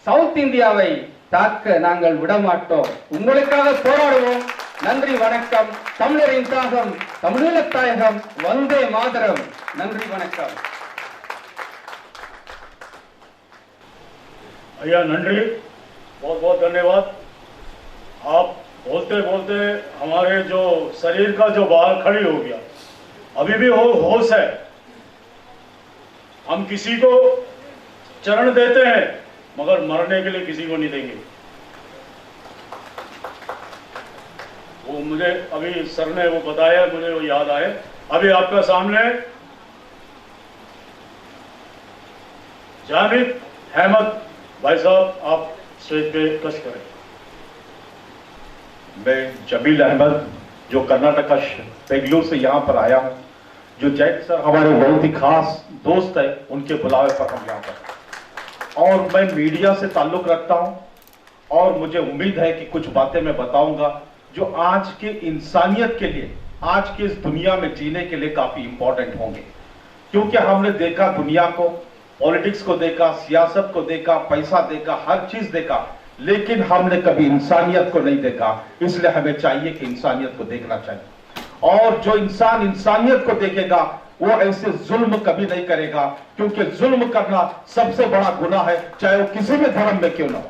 சவுத் இந்தியாவை தாக்க நாங்கள் விடமாட்டோம். உங்களுக்காக போராடுவோம். நன்றி, வணக்கம். தமிழரின் தாகம், தமிழீழ தாயகம், வந்தே மாதரம். நன்றி, வணக்கம். भैया नंदरी, बहुत बहुत धन्यवाद। आप बोलते बोलते हमारे जो शरीर का जो बाल खड़ी हो गया, अभी भी होश है। हम किसी को चरण देते हैं मगर मरने के लिए किसी को नहीं देंगे। वो मुझे अभी सर ने वो बताया, मुझे वो याद आए। अभी आपका सामने जामिद अहमद भाई साहब, आप स्टेज पे कश करें। मैं जमील अहमद, जो कर्नाटका बेंगलुरु से यहाँ पर आया हूँ। जो जैन सर हमारे बहुत ही खास दोस्त है, उनके बुलावे पर हम यहाँ पर, और मैं मीडिया से ताल्लुक रखता हूँ और मुझे उम्मीद है कि कुछ बातें मैं बताऊंगा जो आज के इंसानियत के लिए, आज के इस दुनिया में जीने के लिए काफी इंपॉर्टेंट होंगे। क्योंकि हमने देखा दुनिया को, पॉलिटिक्स को देखा, सियासत को देखा, पैसा देखा, हर चीज देखा, लेकिन हमने कभी इंसानियत को नहीं देखा। इसलिए हमें चाहिए कि इंसानियत को देखना चाहिए, और जो इंसान इंसानियत को देखेगा वो ऐसे जुल्म कभी नहीं करेगा, क्योंकि जुल्म करना सबसे बड़ा गुनाह है, चाहे वो किसी भी धर्म में क्यों ना हो।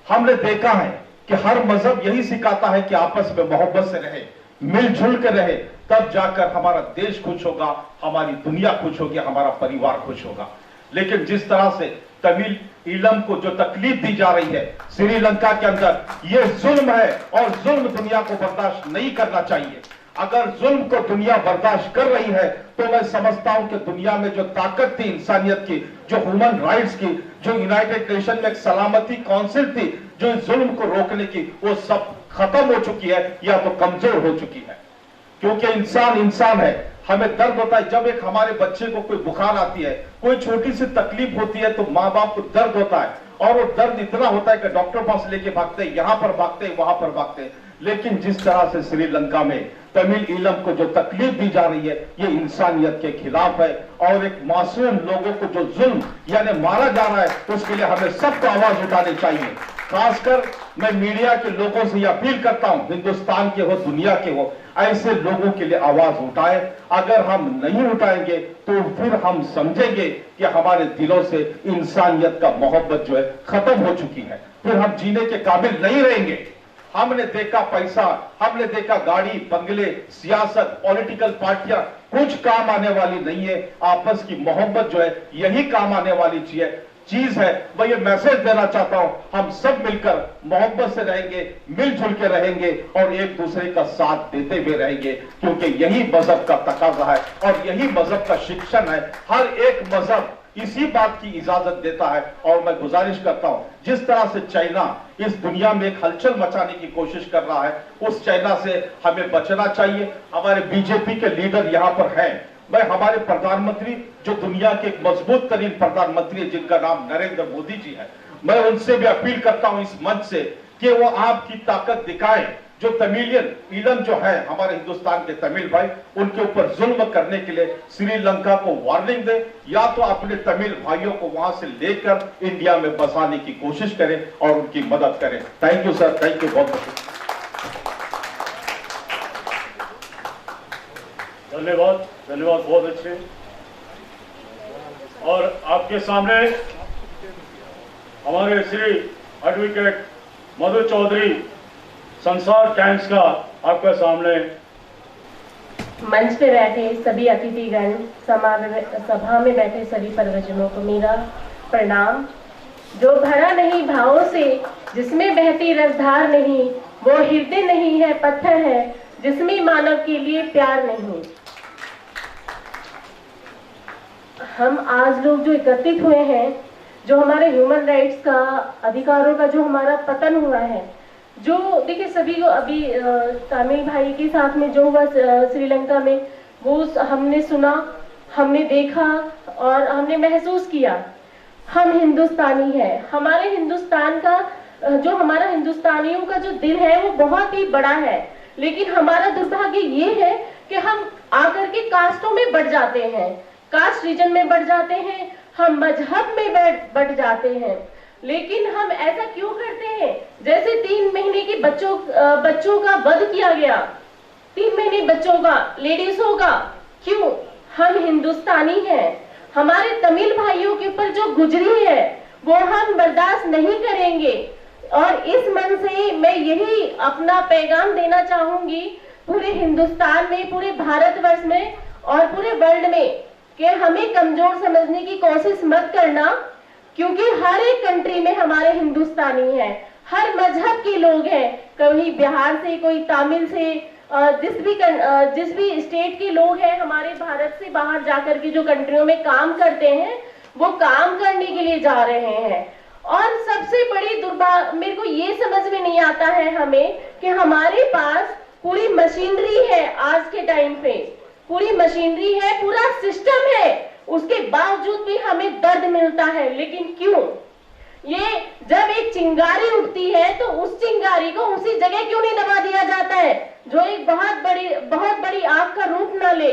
हमने देखा है कि हर मजहब यही सिखाता है कि आपस में मोहब्बत से रहे, मिलजुल कर रहे, तब जाकर हमारा देश खुश होगा, हमारी दुनिया खुश होगी, हमारा परिवार खुश होगा। लेकिन जिस तरह से तमिल ईलम को जो तकलीफ दी जा रही है श्रीलंका के अंदर, ये जुल्म है और जुल्म दुनिया को बर्दाश्त नहीं करना चाहिए। अगर जुल्म को दुनिया बर्दाश्त कर रही है तो मैं समझता हूं कि दुनिया में जो ताकत थी इंसानियत की, जो ह्यूमन राइट्स की, जो यूनाइटेड नेशन में एक सलामती काउंसिल थी जो इस जुल्म को रोकने की, वो सब खत्म हो चुकी है या तो कमजोर हो चुकी है। क्योंकि इंसान इंसान है। हमें दर्द होता है जब एक हमारे बच्चे को कोई बुखार आती है, कोई छोटी सी तकलीफ होती है तो माँ बाप को दर्द होता है, और वो दर्द इतना होता है कि डॉक्टर पास लेके भागते, यहां पर भागते, वहां पर भागते। लेकिन जिस तरह से श्रीलंका में तमिल ईलम को जो तकलीफ दी जा रही है, ये इंसानियत के खिलाफ है, और एक मासूम लोगों को जो जुल्म यानी मारा जा रहा है, उसके लिए हमें सबको आवाज उठानी चाहिए। खासकर मैं मीडिया के लोगों से यह अपील करता हूं, हिंदुस्तान के हो, दुनिया के हो, ऐसे लोगों के लिए आवाज उठाए। अगर हम नहीं उठाएंगे तो फिर हम समझेंगे कि हमारे दिलों से इंसानियत का मोहब्बत जो है खत्म हो चुकी है, फिर हम जीने के काबिल नहीं रहेंगे। हमने देखा पैसा, हमने देखा गाड़ी, बंगले, सियासत, पॉलिटिकल पार्टियां कुछ काम आने वाली नहीं है। आपस की मोहब्बत जो है यही काम आने वाली चीज है। चीज है, मैं ये मैसेज देना चाहता हूं, हम सब मिलकर मोहब्बत से रहेंगे, मिलजुल के रहेंगे और एक दूसरे का साथ देते हुए रहेंगे, क्योंकि यही मजहब का तकाजा है और यही मजहब का शिक्षण है। हर एक मजहब इसी बात की इजाजत देता है। और मैं गुजारिश करता हूं, जिस तरह से चाइना इस दुनिया में एक हलचल मचाने की कोशिश कर रहा है, उस चाइना से हमें बचना चाहिए। हमारे बीजेपी के लीडर यहां पर हैं, मैं हमारे प्रधानमंत्री जो दुनिया के एक मजबूत तरीन प्रधानमंत्री है जिनका नाम नरेंद्र मोदी जी है, मैं उनसे भी अपील करता हूं इस मंच से कि वो आपकी ताकत दिखाएं। जो तमिलियन ईलम जो है हमारे हिंदुस्तान के तमिल भाई, उनके ऊपर जुल्म करने के लिए श्रीलंका को वार्निंग दे, या तो अपने तमिल भाइयों को वहां से लेकर इंडिया में बसाने की कोशिश करें और उनकी मदद करें। Thank you sir, thank you, बहुत बहुत धन्यवाद, धन्यवाद, बहुत अच्छे। और आपके सामने हमारे श्री एडवोकेट मधु चौधरी संसार टाइम्स का आपके सामने। मंच पे बैठे सभी अतिथिगण, सभा में बैठे सभी परिजनों को मेरा प्रणाम। जो भरा नहीं भावों से, जिसमें बहती रसधार नहीं, वो हृदय नहीं है, पत्थर है, जिसमें मानव के लिए प्यार नहीं। हम आज लोग जो एकत्रित हुए हैं, जो हमारे ह्यूमन राइट्स का, अधिकारों का जो हमारा पतन हुआ है, जो देखिए सभी को अभी तमिल भाई के साथ में जो हुआ श्रीलंका में, वो हमने सुना, हमने देखा और हमने महसूस किया। हम हिंदुस्तानी हैं, हमारे हिंदुस्तान का जो हमारा हिंदुस्तानियों का जो दिल है वो बहुत ही बड़ा है, लेकिन हमारा दुर्भाग्य ये है कि हम आकर के कास्टों में बढ़ जाते हैं, कास्ट रीजन में बढ़ जाते हैं, हम मजहब में बढ़ जाते हैं। लेकिन हम ऐसा क्यों करते हैं? जैसे 3 महीने के बच्चों का वध किया गया, 3 महीने बच्चों का, लेडीजों का, क्यों? हम हिंदुस्तानी हैं, हमारे तमिल भाइयों के ऊपर जो गुजरी है वो हम बर्दाश्त नहीं करेंगे। और इस मन से मैं यही अपना पैगाम देना चाहूंगी पूरे हिंदुस्तान में, पूरे भारतवर्ष में और पूरे वर्ल्ड में, कि हमें कमजोर समझने की कोशिश मत करना, क्योंकि हर एक कंट्री में हमारे हिंदुस्तानी हैं, हर मजहब के लोग हैं, कोई बिहार से, कोई तमिल से, जिस भी स्टेट के लोग हैं, हमारे भारत से बाहर जाकर के जो कंट्रियों में काम करते हैं, वो काम करने के लिए जा रहे हैं। और सबसे बड़ी मेरे को ये समझ में नहीं आता है हमें कि हमारे पास पूरी मशीनरी है, आज के टाइम पे पूरी मशीनरी है, पूरा सिस्टम है, उसके बावजूद भी हमें दर्द मिलता है। लेकिन क्यों? ये जब एक चिंगारी उठती है तो उस चिंगारी को उसी जगह क्यों नहीं दबा दिया जाता है, जो एक बहुत बड़ी आग का रूप न ले।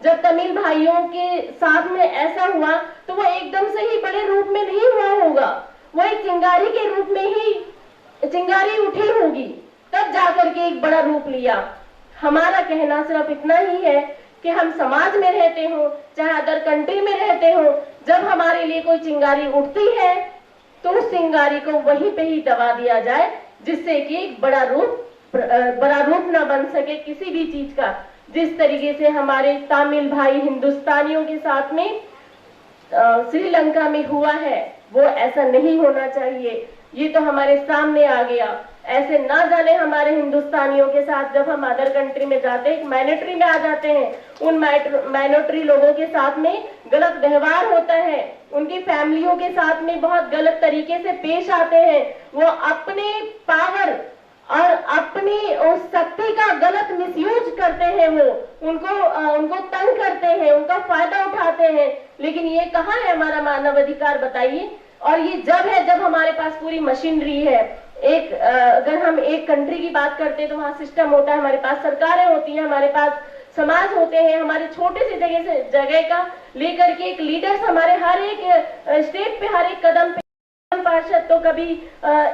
जब तमिल भाइयों के साथ में ऐसा हुआ तो वो एकदम से ही बड़े रूप में नहीं हुआ होगा, वो एक चिंगारी के रूप में ही चिंगारी उठी होगी, तब जाकर के एक बड़ा रूप लिया। हमारा कहना सिर्फ इतना ही है कि हम समाज में रहते हो, चाहे अदर कंट्री में रहते हो, जब हमारे लिए कोई चिंगारी उठती है तो उस चिंगारी को वहीं पे ही दबा दिया जाए, जिससे कि एक बड़ा रूप न बन सके किसी भी चीज का। जिस तरीके से हमारे तमिल भाई हिंदुस्तानियों के साथ में श्रीलंका में हुआ है, वो ऐसा नहीं होना चाहिए। ये तो हमारे सामने आ गया। ऐसे ना जाने हमारे हिंदुस्तानियों के साथ जब हम अदर कंट्री में जाते हैं, माइनॉरिटी में आ जाते हैं, उन माइनॉरिटी लोगों के साथ में गलत व्यवहार होता है, उनकी फैमिलियों के साथ में बहुत गलत तरीके से पेश आते हैं। वो अपने पावर और अपनी उस शक्ति का गलत मिसयूज करते हैं, वो उनको तंग करते हैं, उनका फायदा उठाते हैं। लेकिन ये कहाँ है हमारा मानव अधिकार, बताइए? और ये जब हमारे पास पूरी मशीनरी है, अगर हम एक कंट्री की बात करते हैं तो वहाँ सिस्टम होता है, हमारे पास सरकारें होती हैं, हमारे पास समाज होते हैं, हमारे छोटे से जगह का लेकर के एक लीडर्स हमारे हर एक स्टेट पे, हर एक कदम पे, पार्षद तो कभी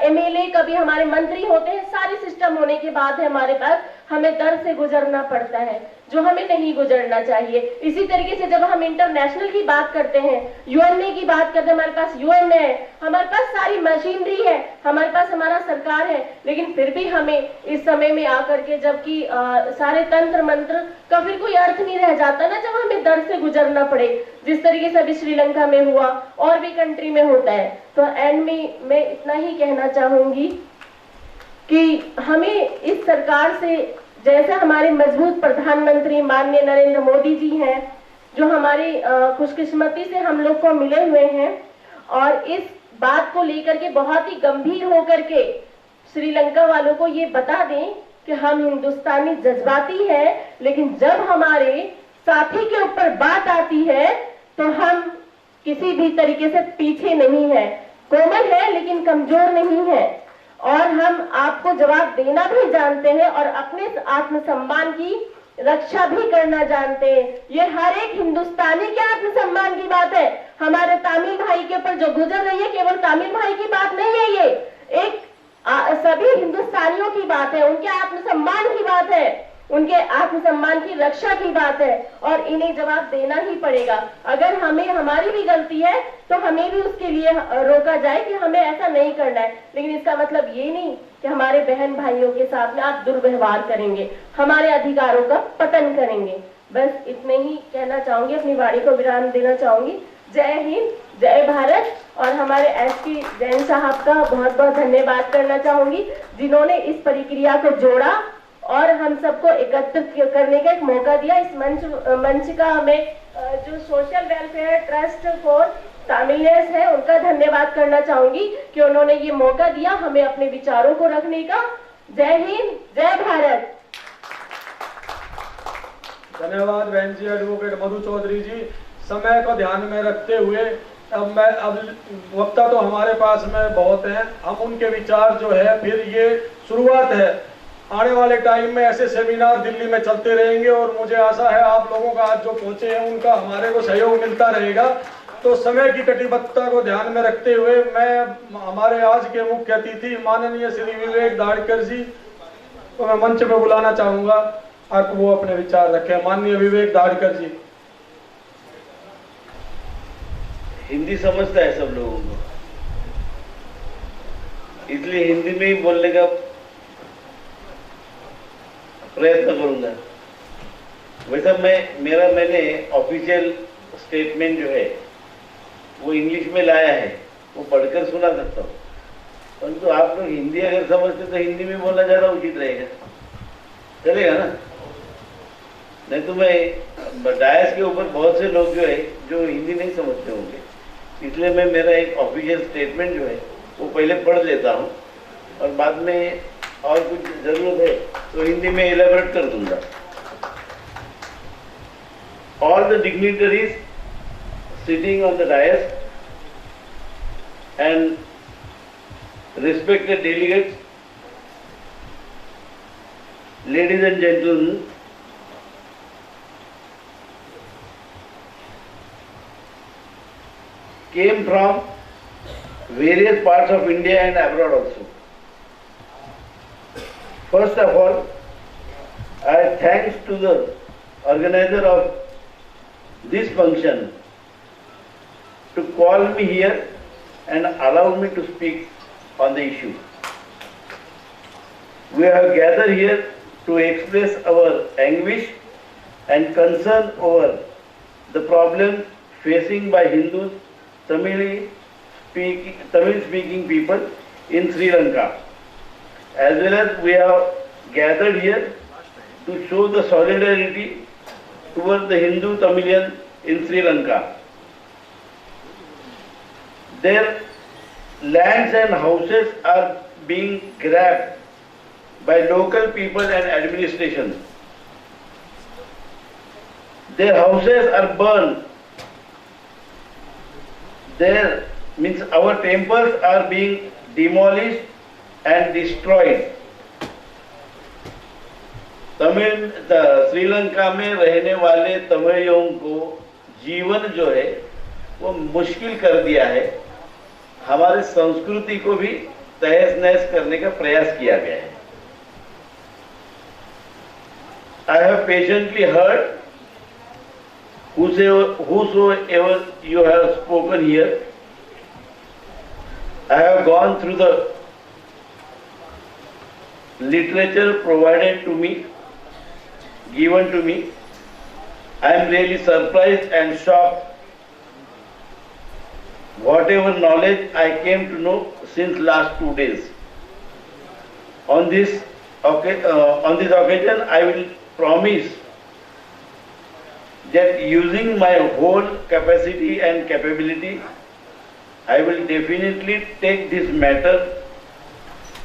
MLA, कभी हमारे मंत्री होते हैं। सारे सिस्टम होने के बाद है हमारे पास हमें दर्द से गुजरना पड़ता है जो हमें नहीं गुजरना चाहिए। इसी तरीके से जब हम इंटरनेशनल की बात करते हैं, यूएनए की बात करते हैं, हमारे पास यूएन है, हमारे पास सारी मशीनरी है, हमारे पास हमारा सरकार है, लेकिन फिर भी हमें इस समय में आकर के जबकि सारे तंत्र मंत्र का फिर कोई अर्थ नहीं रह जाता ना, जब हमें दर्द से गुजरना पड़े, जिस तरीके से अभी श्रीलंका में हुआ और भी कंट्री में होता है। तो एंड में मैं इतना ही कहना चाहूंगी कि हमें इस सरकार से, जैसे हमारे मजबूत प्रधानमंत्री माननीय नरेंद्र मोदी जी हैं, जो हमारी खुशकिस्मती से हम लोग को मिले हुए हैं, और इस बात को लेकर के बहुत ही गंभीर होकर के श्रीलंका वालों को ये बता दें कि हम हिंदुस्तानी जज्बाती हैं, लेकिन जब हमारे साथी के ऊपर बात आती है तो हम किसी भी तरीके से पीछे नहीं है, कोमल है लेकिन कमजोर नहीं है, और हम आपको जवाब देना भी जानते हैं और अपने आत्मसम्मान की रक्षा भी करना जानते हैं। ये हर एक हिंदुस्तानी के आत्मसम्मान की बात है। हमारे तमिल भाई के ऊपर जो गुजर रही है, केवल तमिल भाई की बात नहीं है, ये एक सभी हिंदुस्तानियों की बात है, उनके आत्मसम्मान की बात है, उनके आत्मसम्मान की रक्षा की बात है, और इन्हें जवाब देना ही पड़ेगा। अगर हमें हमारी भी गलती है तो हमें भी उसके लिए रोका जाए कि हमें ऐसा नहीं करना है, लेकिन इसका मतलब ये नहीं कि हमारे बहन भाइयों के साथ में आप दुर्व्यवहार करेंगे, हमारे अधिकारों का पतन करेंगे। बस इतने ही कहना चाहूंगी, अपनी वाणी को विराम देना चाहूंगी। जय हिंद, जय भारत। और हमारे एसपी जैन साहब का बहुत बहुत धन्यवाद करना चाहूंगी, जिन्होंने इस प्रक्रिया को जोड़ा और हम सबको एकत्रित करने का एक मौका दिया। इस मंच का हमें जो social welfare trust for Tamilians है, उनका धन्यवाद करना चाहूंगी कि उन्होंने ये मौका दिया हमें अपने विचारों को रखने का। जय हिंद, जय भारत। धन्यवाद बहन जी, एडवोकेट मधु चौधरी जी। समय को ध्यान में रखते हुए अब वक्ता तो हमारे पास में बहुत हैं, हम उनके विचार जो है, फिर ये शुरुआत है, आने वाले टाइम में ऐसे सेमिनार दिल्ली में चलते रहेंगे और मुझे आशा है आप लोगों का आज जो पहुंचे हैं उनका हमारे को सहयोग मिलता रहेगा। तो समय की कटिबद्धता को ध्यान में रखते हुए मैं हमारे आज के मुख्य अतिथि माननीय श्री विवेक धाड़कर जी को मैं मंच पे बुलाना चाहूंगा, आप वो अपने विचार रखें। माननीय विवेक धाड़कर जी। हिंदी समझता है सब लोगों को, इसलिए हिंदी में ही बोलने का प्रयत्न करूंगा। वैसा मैंने ऑफिशियल स्टेटमेंट जो है वो इंग्लिश में लाया है, वो पढ़कर सुना सकता हूँ, परंतु आप लोग हिंदी अगर समझते तो हिंदी में बोलना ज़्यादा उचित रहेगा, चलेगा ना? नहीं तो मैं डायस के ऊपर बहुत से लोग जो है जो हिंदी नहीं समझते होंगे, इसलिए मैं मेरा एक ऑफिशियल स्टेटमेंट जो है वो पहले पढ़ लेता हूँ और बाद में और कुछ जरूरत है तो हिंदी में इलेबोरेट कर दूंगा। All the dignitaries sitting on the dais and respected delegates, ladies and gentlemen, came from various parts of India and abroad also. First of all, I thanks to the organizer of this function to call me here and allow me to speak on the issue. We have gathered here to express our anguish and concern over the problem facing by Hindus, Tamil-speaking people in Sri Lanka. As well as we have gathered here to show the solidarity towards the Hindu Tamilian in Sri Lanka. Their lands and houses are being grabbed by local people and administration. Their houses are burned. Our temples are being demolished and destroyed. Sri Lanka में रहने वाले तमिलियों को जीवन जो है वो मुश्किल कर दिया है। हमारे संस्कृति को भी तहस नहस करने का प्रयास किया गया है। I have patiently heard whosoever you have spoken here. I have gone through the literature provided to me, given to me. I am really surprised and shocked. Whatever knowledge I came to know since last 2 days. On this occasion, I will promise that using my whole capacity and capability, I will definitely take this matter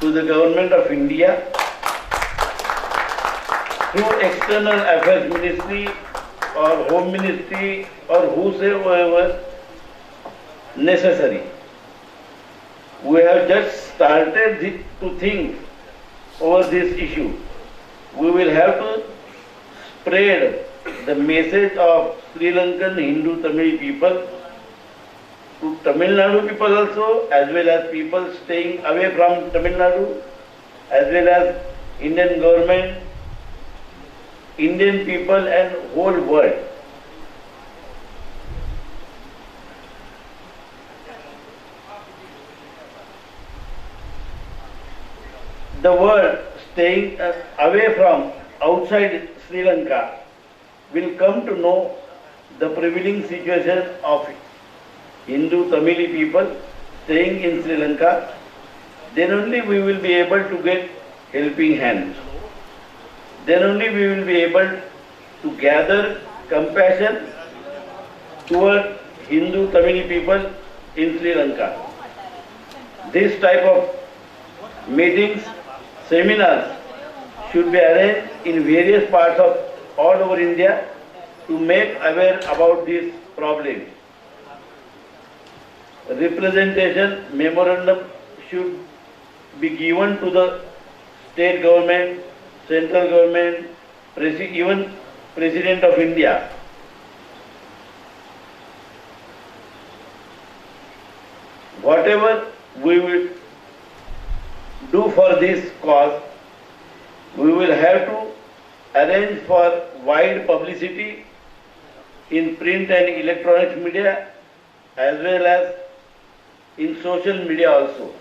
to the Government of India through External Affairs Ministry or Home Ministry or whosoever necessary. We have just started to think over this issue. We will have to spread the message of Sri Lankan Hindu Tamil people to Tamil Nadu people also, as well as people staying away from Tamil Nadu, as well as Indian government, Indian people and whole world. The world staying away from outside Sri Lanka will come to know the prevailing situation of Hindu Tamili people staying in Sri Lanka. Then only we will be able to get helping hands. Then only we will be able to gather compassion toward Hindu Tamili people in Sri Lanka. This type of meetings, seminars should be arranged in various parts of all over India to make aware about this problem. Representation memorandum should be given to the state government, central government, even President of India. Whatever we will do for this cause, we will have to arrange for wide publicity in print and electronic media as well as in social media also.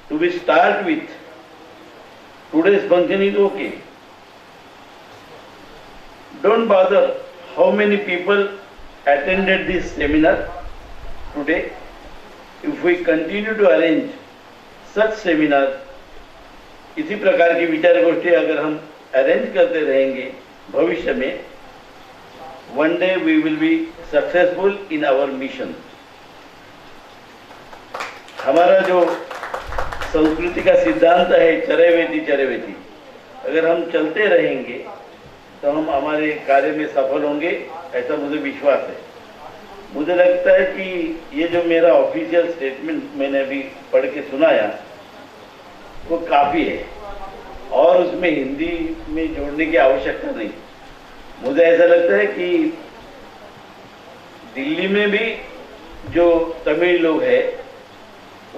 To be start with, today's function is okay. Don't bother how many people attended this seminar today. If we continue to arrange such seminars, इसी प्रकार की विचार गोष्ठी अगर हम arrange करते रहेंगे भविष्य में, one day we will be successful in our mission. हमारा जो संस्कृति का सिद्धांत है चरैवेति चरैवेति, अगर हम चलते रहेंगे तो हम हमारे कार्य में सफल होंगे, ऐसा मुझे विश्वास है. मुझे लगता है कि ये जो मेरा ऑफिशियल स्टेटमेंट मैंने अभी पढ़ के सुनाया वो काफी है और उसमें हिंदी में जोड़ने की आवश्यकता नहीं. मुझे ऐसा लगता है कि दिल्ली में भी जो तमिल लोग हैं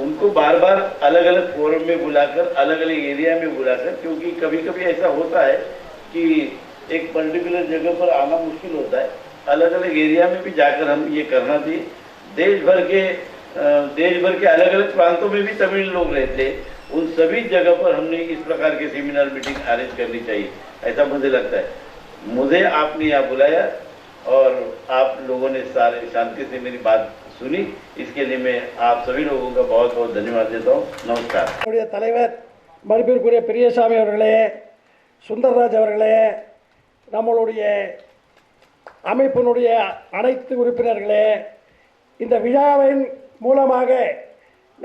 उनको बार बार अलग अलग फोरम में बुलाकर, अलग अलग एरिया में बुलाकर, क्योंकि कभी कभी ऐसा होता है कि एक पर्टिकुलर जगह पर आना मुश्किल होता है, अलग अलग एरिया में भी जाकर हम ये करना चाहिए. देश भर के अलग अलग प्रांतों में भी तमिल लोग रहते हैं, उन सभी जगह पर हमने इस प्रकार के सेमिनार मीटिंग अरेंज करनी चाहिए, ऐसा मुझे लगता है. मुझे आपने यहाँ बुलाया और आप लोगों ने सारे शांति से मेरी बात सुनी, इसके लिए मैं आप सभी लोगों का बहुत बहुत धन्यवाद देता हूँ. नमस्कार. தலைவர் மதிப்பிற்குரிய பெரியசாமி அவர்களே, சுந்தரராஜ் அவர்களே, நம்மளுடைய அமைப்பினுடைய அனைத்து உறுப்பினர்களே, இந்த விழாவின் மூலமாக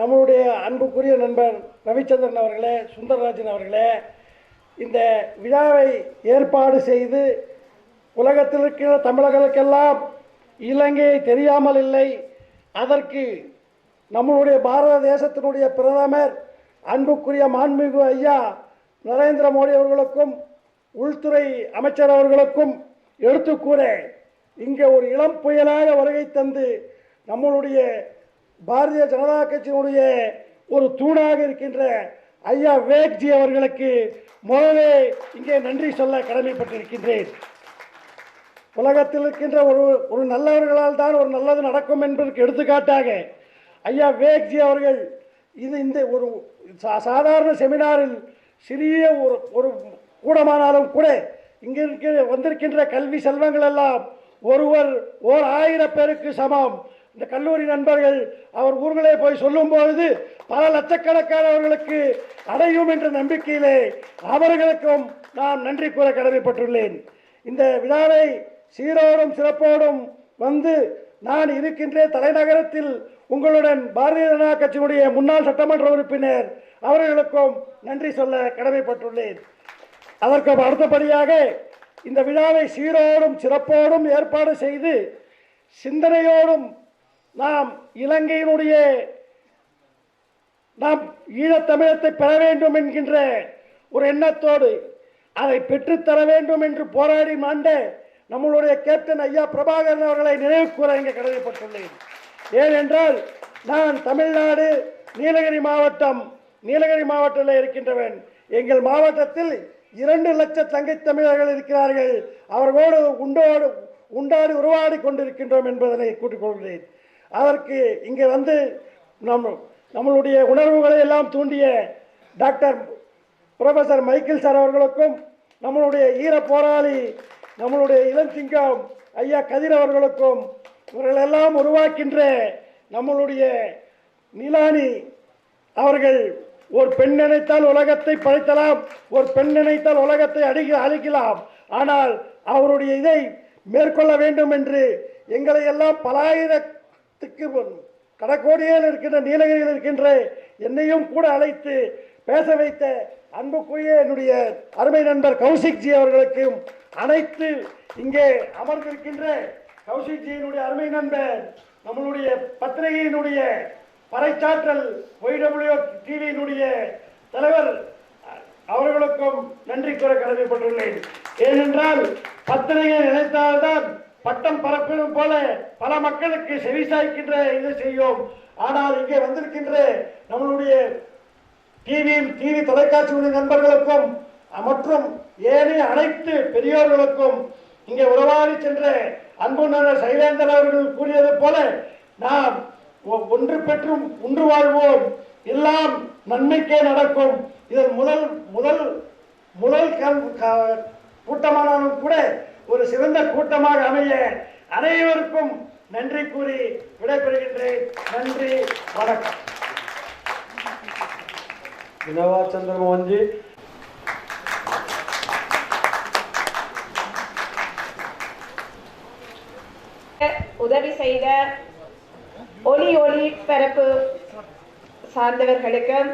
நம்மளுடைய அன்புக்குரிய நண்பர் ரவிச்சந்திரன் அவர்களே, சுந்தரராஜன் அவர்களே, இந்த விழாவை ஏற்பாடு செய்து உலகத்தில் இருக்கிற தமிழர்களுக்கெல்லாம் இலங்கை தெரியாமல் இல்லை. அதற்கு நம்மளுடைய பாரத தேசத்தினுடைய பிரதமர் அன்புக்குரிய மாண்புமிகு ஐயா நரேந்திர மோடி அவர்களுக்கும் உள்துறை அமைச்சர் அவர்களுக்கும் எடுத்து கூற இங்கே ஒரு இளம் புயலாக வருகை தந்து நம்மளுடைய பாரதிய ஜனதா கட்சியினுடைய ஒரு தூணாக இருக்கின்ற ஐயா விவேக்ஜி அவர்களுக்கு முதலே இங்கே நன்றி சொல்ல கடமைப்பட்டிருக்கின்றேன். உலகத்தில் இருக்கின்ற ஒரு நல்லவர்களால் தான் ஒரு நல்லது நடக்கும் என்பதற்கு எடுத்துக்காட்டாக ஐயா விவேக்ஜி அவர்கள் இந்த ஒரு சாதாரண செமினாரில் சிறிய ஒரு கூடமானாலும் கூட இங்கே வந்திருக்கின்ற கல்வி செல்வங்கள் எல்லாம் ஓர் 1000 பேருக்கு சமம். இந்த கல்லூரி நண்பர்கள் அவர் ஊர்களே போய் சொல்லும் பொழுது பல லட்சக்கணக்கானவர்களுக்கு அடையும் என்ற நம்பிக்கையிலே அவர்களுக்கும் நான் நன்றி கூற கடமைப்பட்டுள்ளேன். இந்த விழாவை சீரோடும் சிறப்போடும் வந்து நான் இருக்கின்ற தலைநகரத்தில் உங்களுடன் பாரதிய ஜனதா கட்சியினுடைய முன்னாள் சட்டமன்ற உறுப்பினர் அவர்களுக்கும் நன்றி சொல்ல கடமைப்பட்டுள்ளேன். அதற்கு அடுத்தபடியாக இந்த விழாவை சீரோடும் சிறப்போடும் ஏற்பாடு செய்து சிந்தனையோடும் நாம் இலங்கையினுடைய நாம் ஈழத்தமிழத்தை பெற வேண்டும் என்கின்ற ஒரு எண்ணத்தோடு அதை பெற்றுத்தர வேண்டும் என்று போராடி மாண்ட நம்மளுடைய கேப்டன் ஐயா பிரபாகரன் அவர்களை நினைவு கூற இங்கே கடமைப்பட்டுள்ளேன். ஏனென்றால் நான் தமிழ்நாடு நீலகிரி மாவட்டத்தில் இருக்கின்றவன். எங்கள் மாவட்டத்தில் 2 லட்சம் தங்கை தமிழர்கள் இருக்கிறார்கள். அவர்களோடு உண்டாடி உருவாடி கொண்டிருக்கின்றோம் என்பதனை கூட்டிக் கொள்கிறேன். அதற்கு இங்கே வந்து நம்மளுடைய உணர்வுகளை எல்லாம் தூண்டிய டாக்டர் ப்ரொஃபஸர் மைக்கேல் சார் அவர்களுக்கும் நம்மளுடைய ஈர போராளி நம்மளுடைய இளஞ்சிங்கம் ஐயா கதிர் அவர்களுக்கும் இவர்களெல்லாம் உருவாக்கின்ற நம்மளுடைய நிலானி அவர்கள் ஒரு பெண் நினைத்தால் உலகத்தை படைத்தலாம், ஒரு பெண் நினைத்தால் உலகத்தை அழிக்கலாம். ஆனால் அவருடைய இதை மேற்கொள்ள வேண்டும் என்று எங்களை எல்லாம் பலாயிரத்துக்கு கடற்கோடியில் இருக்கின்ற நீலகிரியில் இருக்கின்ற என்னையும் கூட அழைத்து பேச வைத்த அன்புக்குரிய என்னுடைய அருமை நண்பர் கௌசிக்ஜி அவர்களுக்கும் அனைத்து இங்கே அமர்ந்திருக்கின்ற கௌசிக்ஜியினுடைய அருமை நண்பர் நம்மளுடைய பத்திரிகையினுடைய பறைச்சாற்றல் YW டிவியினுடைய தலைவர் அவர்களுக்கும் நன்றி கூற கடமைப்பட்டுள்ளேன். ஏனென்றால் பத்திரிகை நினைத்தால்தான் பட்டம் பரப்பிடும் போல பல மக்களுக்கு செவிசாய்க்கின்ற இதை செய்யும். ஆனால் இங்கே வந்திருக்கின்ற நம்மளுடைய டிவி தொலைக்காட்சி நண்பர்களுக்கும் மற்றும் ஏனைய அனைத்து பெரியோர்களுக்கும் இங்கே உறவாடி சென்ற அன்பு நண்பர் சைலேந்தர் அவர்கள் கூறியது போல நாம் ஒன்று பெற்றும் ஒன்று வாழ்வோம், எல்லாம் நன்மைக்கே நடக்கும். இதன் முதல் கூட்டமானாலும் கூட ஒரு சிறந்த கூட்டமாக அமைய அனைவருக்கும் நன்றி கூறி விடைபெறுகின்றேன். நன்றி, வணக்கம். धन्यवाद चंद्रमोहन जी. உதவி செய்த ஒளி பரப்பு சார்ந்தவர்களுக்கும்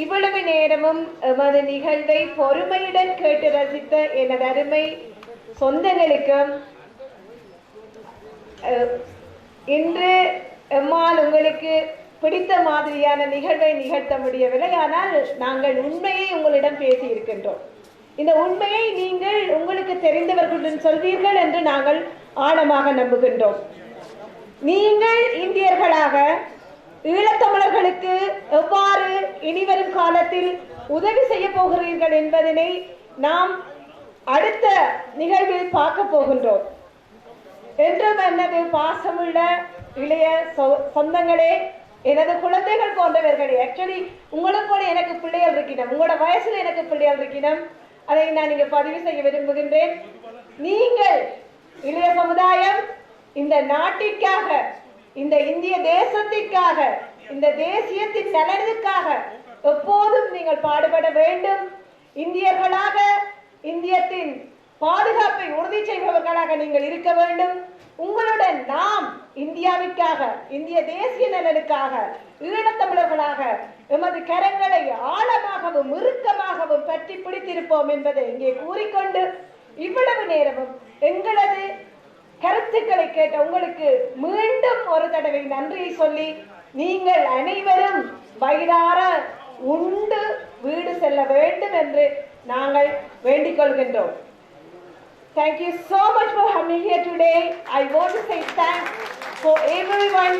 இவ்வளவு நேரமும் எமது நிகழ்வை பொறுமையுடன் கேட்டு ரசித்த எனது அருமை சொந்தங்களுக்கும் இன்று எம்மால் உங்களுக்கு பிடித்த மாதிரியான நிகழ்வை நிகழ்த்த முடியவில்லை. ஆனால் நாங்கள் உண்மையை உங்களிடம் பேசி இருக்கின்றோம். இந்த உண்மையை நீங்கள் உங்களுக்கு தெரிந்தவர்களுடன் சொல்வீர்கள் என்று நாங்கள் ஆழமாக நம்புகின்றோம். நீங்கள் இந்தியர்களாக ஈழத்தமிழர்களுக்கு எவ்வாறு இனிவரும் காலத்தில் உதவி செய்ய போகிறீர்கள் என்பதனை நாம் அடுத்த நிகழ்வில் பார்க்க போகின்றோம். என்றும் எனது பாசமுள்ள இளைய சொந்தங்களே, எனது குழந்தைகள் போன்றவர்களே, ஆக்சுவலி உங்களை போல எனக்கு பிள்ளைகள் இருக்கணும், உங்களோட வயசுல எனக்கு பிள்ளைகள் இருக்கணும். அதை நான் இங்கே பதிவு செய்ய விரும்புகின்றேன். நீங்கள் இளைய சமுதாயம் இந்த நாட்டிற்காக, இந்த இந்திய தேசத்திற்காக, இந்த தேசியத்தின் நலனுக்காக எப்போதும் நீங்கள் பாடுபட வேண்டும். இந்தியர்களாக இந்தியத்தின் பாதுகாப்பை உறுதி செய்பவர்களாக நீங்கள் இருக்க வேண்டும். உங்களுடன் நாம் இந்தியாவிற்காக, இந்திய தேசிய நலனுக்காக ஈழத்தமிழர்களாக எமது கரங்களை ஆழமாகவும் இறுக்கமாகவும் பற்றி பிடித்திருப்போம் என்பதை இங்கே கூறிக்கொண்டு இவ்வளவு நேரமும் எங்களது கருத்துக்களை கேட்ட உங்களுக்கு மீண்டும் ஒரு தடவை நன்றியை சொல்லி, நீங்கள் அனைவரும் வயிறார உண்டு வீடு செல்ல வேண்டும் என்று நாங்கள் வேண்டிக் கொள்கின்றோம். Thank you so much for having me here today. I want to say thanks for everyone.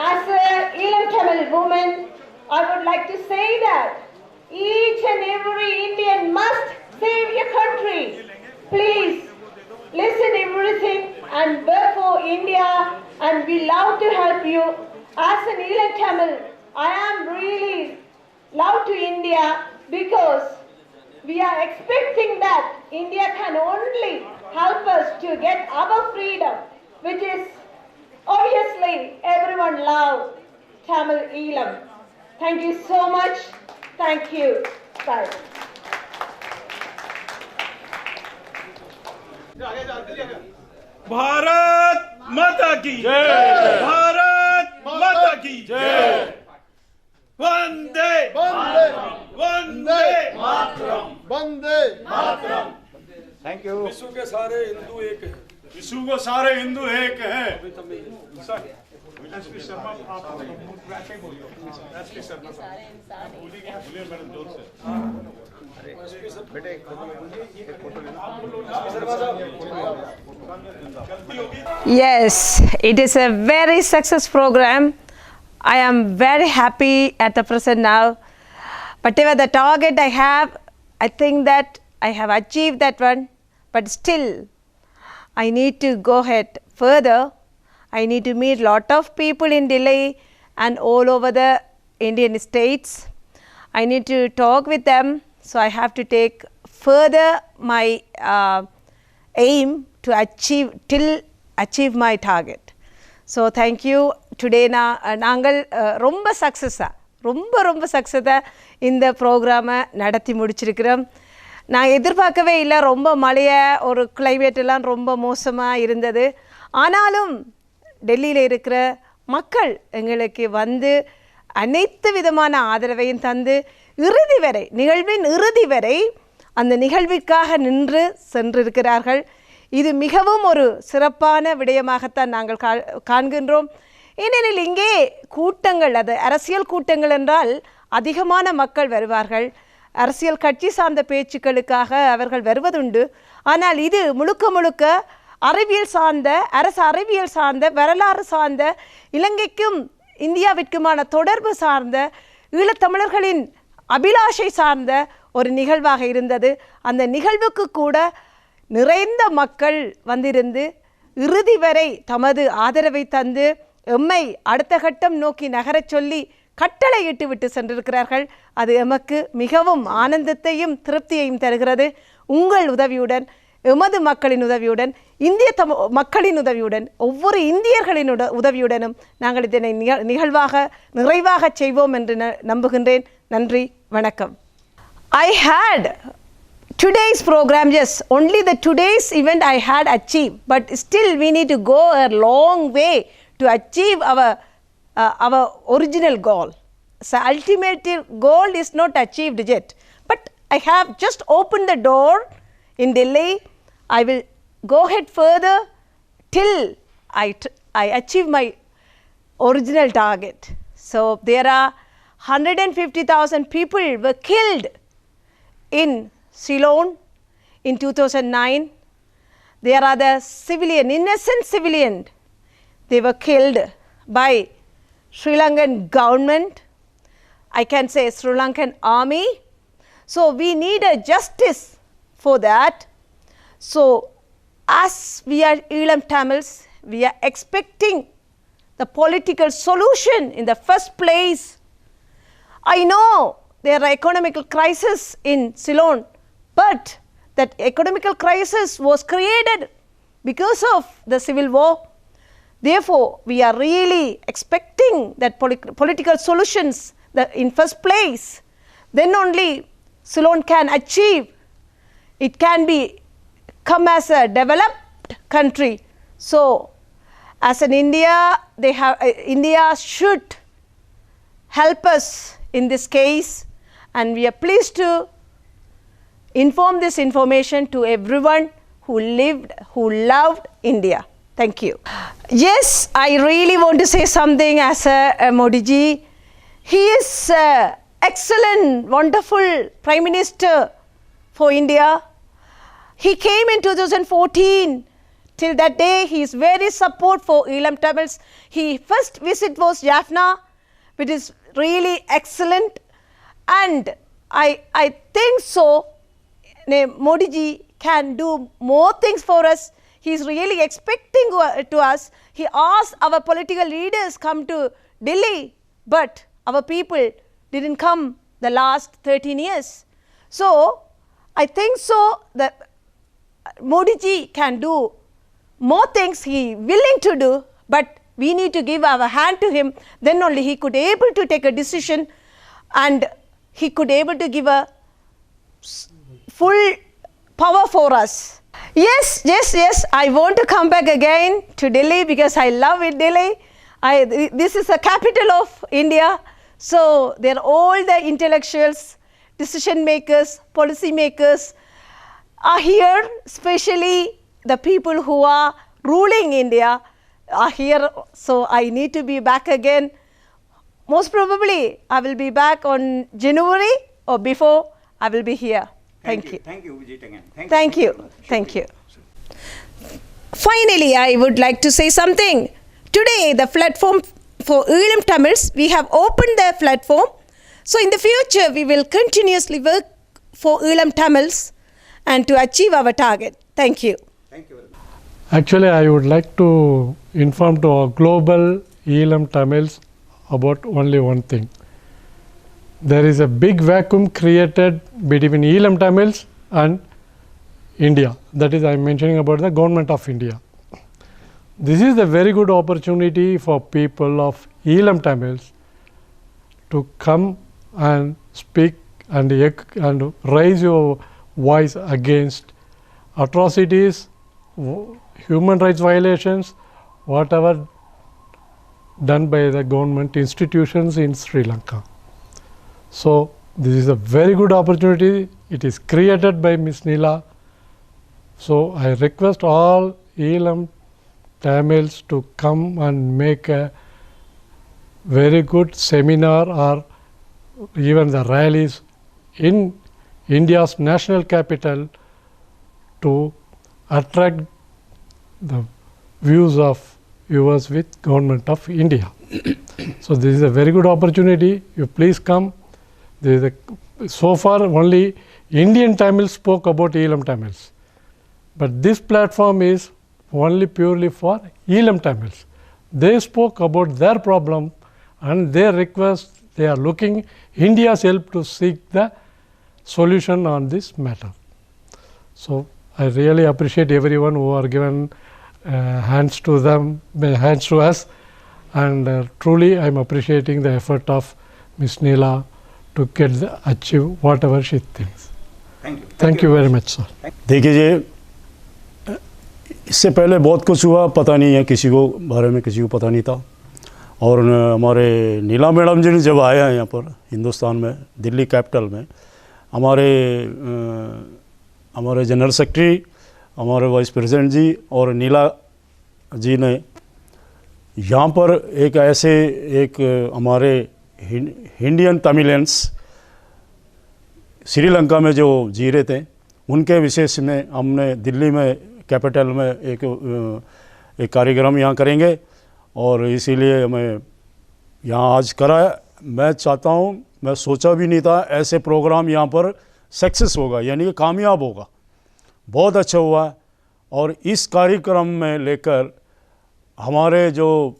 As a Elam Tamil woman, I would like to say that Each and every Indian must save your country. Please listen everything and work for India, and we love to help you. As an Elam Tamil, I am really love to India because we are expecting that India can only help us to get our freedom, which is obviously everyone love Tamil Elam. Thank you so much. Thank you. Bye. Bharat माता की जय, भारत माता की जय, वंदे वंदे Vande Mataram, Vande Mataram. Thank you. विश्व के सारे हिंदू एक हैं। विश्व को सारे हिंदू एक हैं। एसपी शर्मा आप वैसे बोलिए। एसपी शर्मा साहब बोलिए मैडम जोर से। बेटे एक फोटो लेना। Yes, it is a very successful program. I am very happy at the present now. Whatever the target I have, I think that I have achieved that one. But still, I need to go ahead further. I need to meet lot of people in Delhi and all over the Indian states. I need to talk with them. So I have to take further my aim to achieve my target. So thank you. Today நாங்கள் ரொம்ப சக்ஸஸாக இந்த ப்ரோக்ராமை நடத்தி முடிச்சிருக்கிறோம். நான் எதிர்பார்க்கவே இல்லை, ரொம்ப மழையாக ஒரு கிளைமேட் எல்லாம் ரொம்ப மோசமாக இருந்தது. ஆனாலும் டெல்லியில் இருக்கிற மக்கள் எங்களுக்கு வந்து அனைத்து விதமான ஆதரவையும் தந்து நிகழ்வின் இறுதி வரை அந்த நிகழ்விற்காக நின்று சென்றிருக்கிறார்கள். இது மிகவும் ஒரு சிறப்பான விடயமாகத்தான் நாங்கள் காண்கின்றோம். ஏனெனில் இங்கே கூட்டங்கள், அது அரசியல் கூட்டங்கள் என்றால் அதிகமான மக்கள் வருவார்கள். அரசியல் கட்சி சார்ந்த பேச்சுக்களுக்காக அவர்கள் வருவதுண்டு. ஆனால் இது முழுக்க அறிவியல் சார்ந்த, அரசு அறிவியல் சார்ந்த, வரலாறு சார்ந்த, இலங்கைக்கும் இந்தியாவிற்குமான தொடர்பு சார்ந்த, ஈழத்தமிழர்களின் அபிலாஷை சார்ந்த ஒரு நிகழ்வாக இருந்தது. அந்த நிகழ்வுக்கு கூட நிறைந்த மக்கள் வந்திருந்து இறுதி வரை தமது ஆதரவை தந்து எம்மை அடுத்த கட்டம் நோக்கி நகரச் சொல்லி கட்டளையிட்டு விட்டு சென்றிருக்கிறார்கள். அது எமக்கு மிகவும் ஆனந்தத்தையும் திருப்தியையும் தருகிறது. உங்கள் உதவியுடன், எமது மக்களின் உதவியுடன், இந்திய மக்களின் உதவியுடன், ஒவ்வொரு இந்தியர்களின் உதவியுடனும் நாங்கள் இதனை நிறைவாக செய்வோம் என்று நம்புகின்றேன். நன்றி, வணக்கம். I had today's program, yes, only the today's event I had achieved, but still we need to go a long way to achieve our original goal. So ultimate goal is not achieved yet, but I have just opened the door in Delhi. I will go ahead further till I achieve my original target. So there are 150,000 people were killed in Ceylon in 2009. There are the innocent civilian. They were killed by Sri Lankan government. I can say Sri Lankan army. So we need a justice for that. So as we are Elam Tamils, we are expecting the political solution in the first place. I know there are economical crisis in Ceylon, but that economical crisis was created because of the civil war. Therefore, we are really expecting that political solutions in first place. Then only Ceylon can achieve. It can come as a developed country. So, as an India, India should help us in this case, and we are pleased to inform this information to everyone who loved India. Thank you. Yes, I really want to say something as Modi ji. He is excellent, wonderful Prime Minister for India. He came in 2014. Till that day, he is very support for Elam Tamils. His first visit was Jaffna, which is really excellent. And I think so. Modi ji can do more things for us. He is really expecting to us. He asked our political leaders come to Delhi, but our people didn't come the last 13 years. So I think so that Modi ji can do more things he willing to do, but we need to give our hand to him. Then only he could able to take a decision, and he could able to give a full power for us. Yes, I want to come back again to Delhi because I love it, Delhi. This is the capital of India. So there are all the intellectuals, decision makers, policy makers are here, especially the people who are ruling India are here. So I need to be back again. Most probably I will be back on January or before I will be here. Thank you. Thank you, Vijit, again. Thank you. Finally, I would like to say something. Today, the platform for Eelam Tamils, we have opened the platform. So in the future, we will continuously work for Eelam Tamils and to achieve our target. Thank you. Thank you very much. Actually, I would like to inform to our global Eelam Tamils about only one thing. There is a big vacuum created between Eelam Tamils and India. That is, I am mentioning about the government of India. This is a very good opportunity for people of Eelam Tamils to come and speak and raise your voice against atrocities, human rights violations, whatever done by the government institutions in Sri Lanka. So this is a very good opportunity. It is created by Ms. Neela. So I request all Eelam Tamils to come and make a very good seminar or even the rallies in India's national capital to attract the views of viewers with government of India. So this is a very good opportunity. You please come. So far only Indian Tamils spoke about Eelam Tamils, but this platform is only purely for Eelam Tamils. They spoke about their problem and their request. They are looking India's help to seek the solution on this matter. So I really appreciate everyone who are given hands to us, and truly I am appreciating the effort of Ms. Neela to achieve whatever she thinks. Thank you very much, sir. देखिए जी, इससे पहले बहुत कुछ हुआ, पता नहीं है किसी को बारे में, किसी को पता नहीं था। और हमारे नीला मैडम जी ने जब आया है यहाँ पर हिंदुस्तान में, दिल्ली कैपिटल में, हमारे जनरल सेक्रेटरी, हमारे वाइस प्रेसिडेंट जी और नीला जी ने यहाँ पर एक हमारे इंडियन तमिलियंस श्रीलंका में जो जी रहे थे उनके विशेष में हमने दिल्ली में कैपिटल में एक कार्यक्रम यहाँ करेंगे, और इसीलिए हमें यहाँ आज कराया। मैं चाहता हूँ, मैं सोचा भी नहीं था ऐसे प्रोग्राम यहाँ पर सक्सेस होगा, यानी कि कामयाब होगा। बहुत अच्छा हुआ, और इस कार्यक्रम में लेकर हमारे जो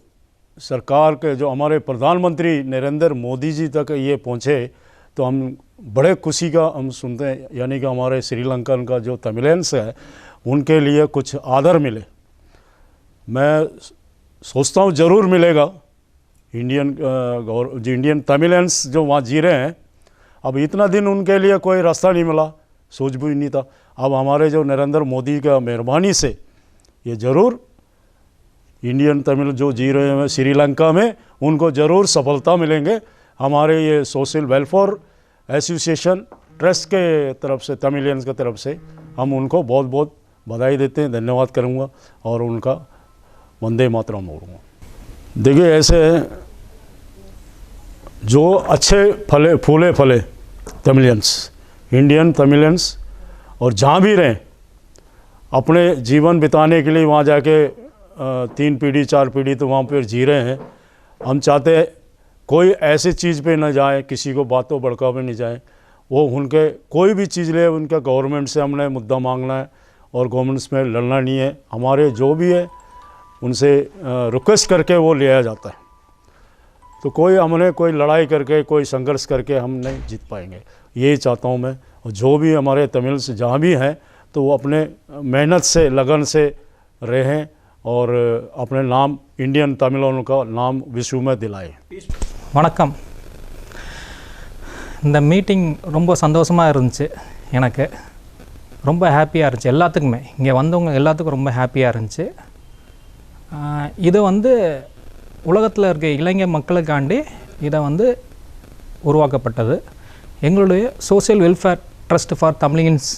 सरकार के जो हमारे प्रधानमंत्री नरेंद्र मोदी जी तक ये पहुँचे तो हम बड़े खुशी का हम सुनते हैं, यानी कि हमारे श्रीलंकन का जो तमिलियंस है उनके लिए कुछ आदर मिले। मैं सोचता हूँ ज़रूर मिलेगा। इंडियन तमिलियंस जो वहाँ जी रहे हैं, अब इतना दिन उनके लिए कोई रास्ता नहीं मिला, सोच भी नहीं था। अब हमारे जो नरेंद्र मोदी का मेहरबानी से ये ज़रूर इंडियन तमिल जो जी रहे हैं श्रीलंका में, उनको ज़रूर सफलता मिलेंगे। हमारे ये सोशल वेलफेयर एसोसिएशन ट्रस्ट के तरफ से, तमिलियंस की तरफ से हम उनको बहुत बहुत बधाई देते हैं, धन्यवाद करूँगा और उनका वंदे मातरम बोलूँगा। देखिए, ऐसे जो अच्छे फूले तमिलियंस, इंडियन तमिलियंस, और जहाँ भी रहें अपने जीवन बिताने के लिए वहाँ जाके 3 पीढ़ी 4 पीढ़ी तो वहाँ पर जी रहे हैं। हम चाहते हैं कोई ऐसी चीज़ पे ना जाए, किसी को बातों भड़कावे नहीं जाए, वो उनके कोई भी चीज़ ले उनके गवर्नमेंट से हमने मुद्दा मांगना है और गवर्नमेंट्स में लड़ना नहीं है। हमारे जो भी है उनसे रिक्वेस्ट करके वो लिया जाता है। तो हमने कोई लड़ाई करके कोई संघर्ष करके हम नहीं जीत पाएंगे, यही चाहता हूँ मैं। और जो भी हमारे तमिल्स जहाँ भी हैं तो वो अपने मेहनत से लगन से रहें और अपने नाम इंडियन तमिलों का नाम विश्व में दिलाएं। வணக்கம். இந்த மீட்டிங் ரொம்ப சந்தோஷமாக இருந்துச்சு. எனக்கு ரொம்ப ஹாப்பியாக இருந்துச்சு. எல்லாத்துக்குமே இங்கே வந்தவங்க எல்லாத்துக்கும் ரொம்ப ஹாப்பியாக இருந்துச்சு. இது வந்து உலகத்தில் இருக்க இளைஞர் மக்களுக்காண்டி இதை வந்து உருவாக்கப்பட்டது. எங்களுடைய social welfare trust for Tamilians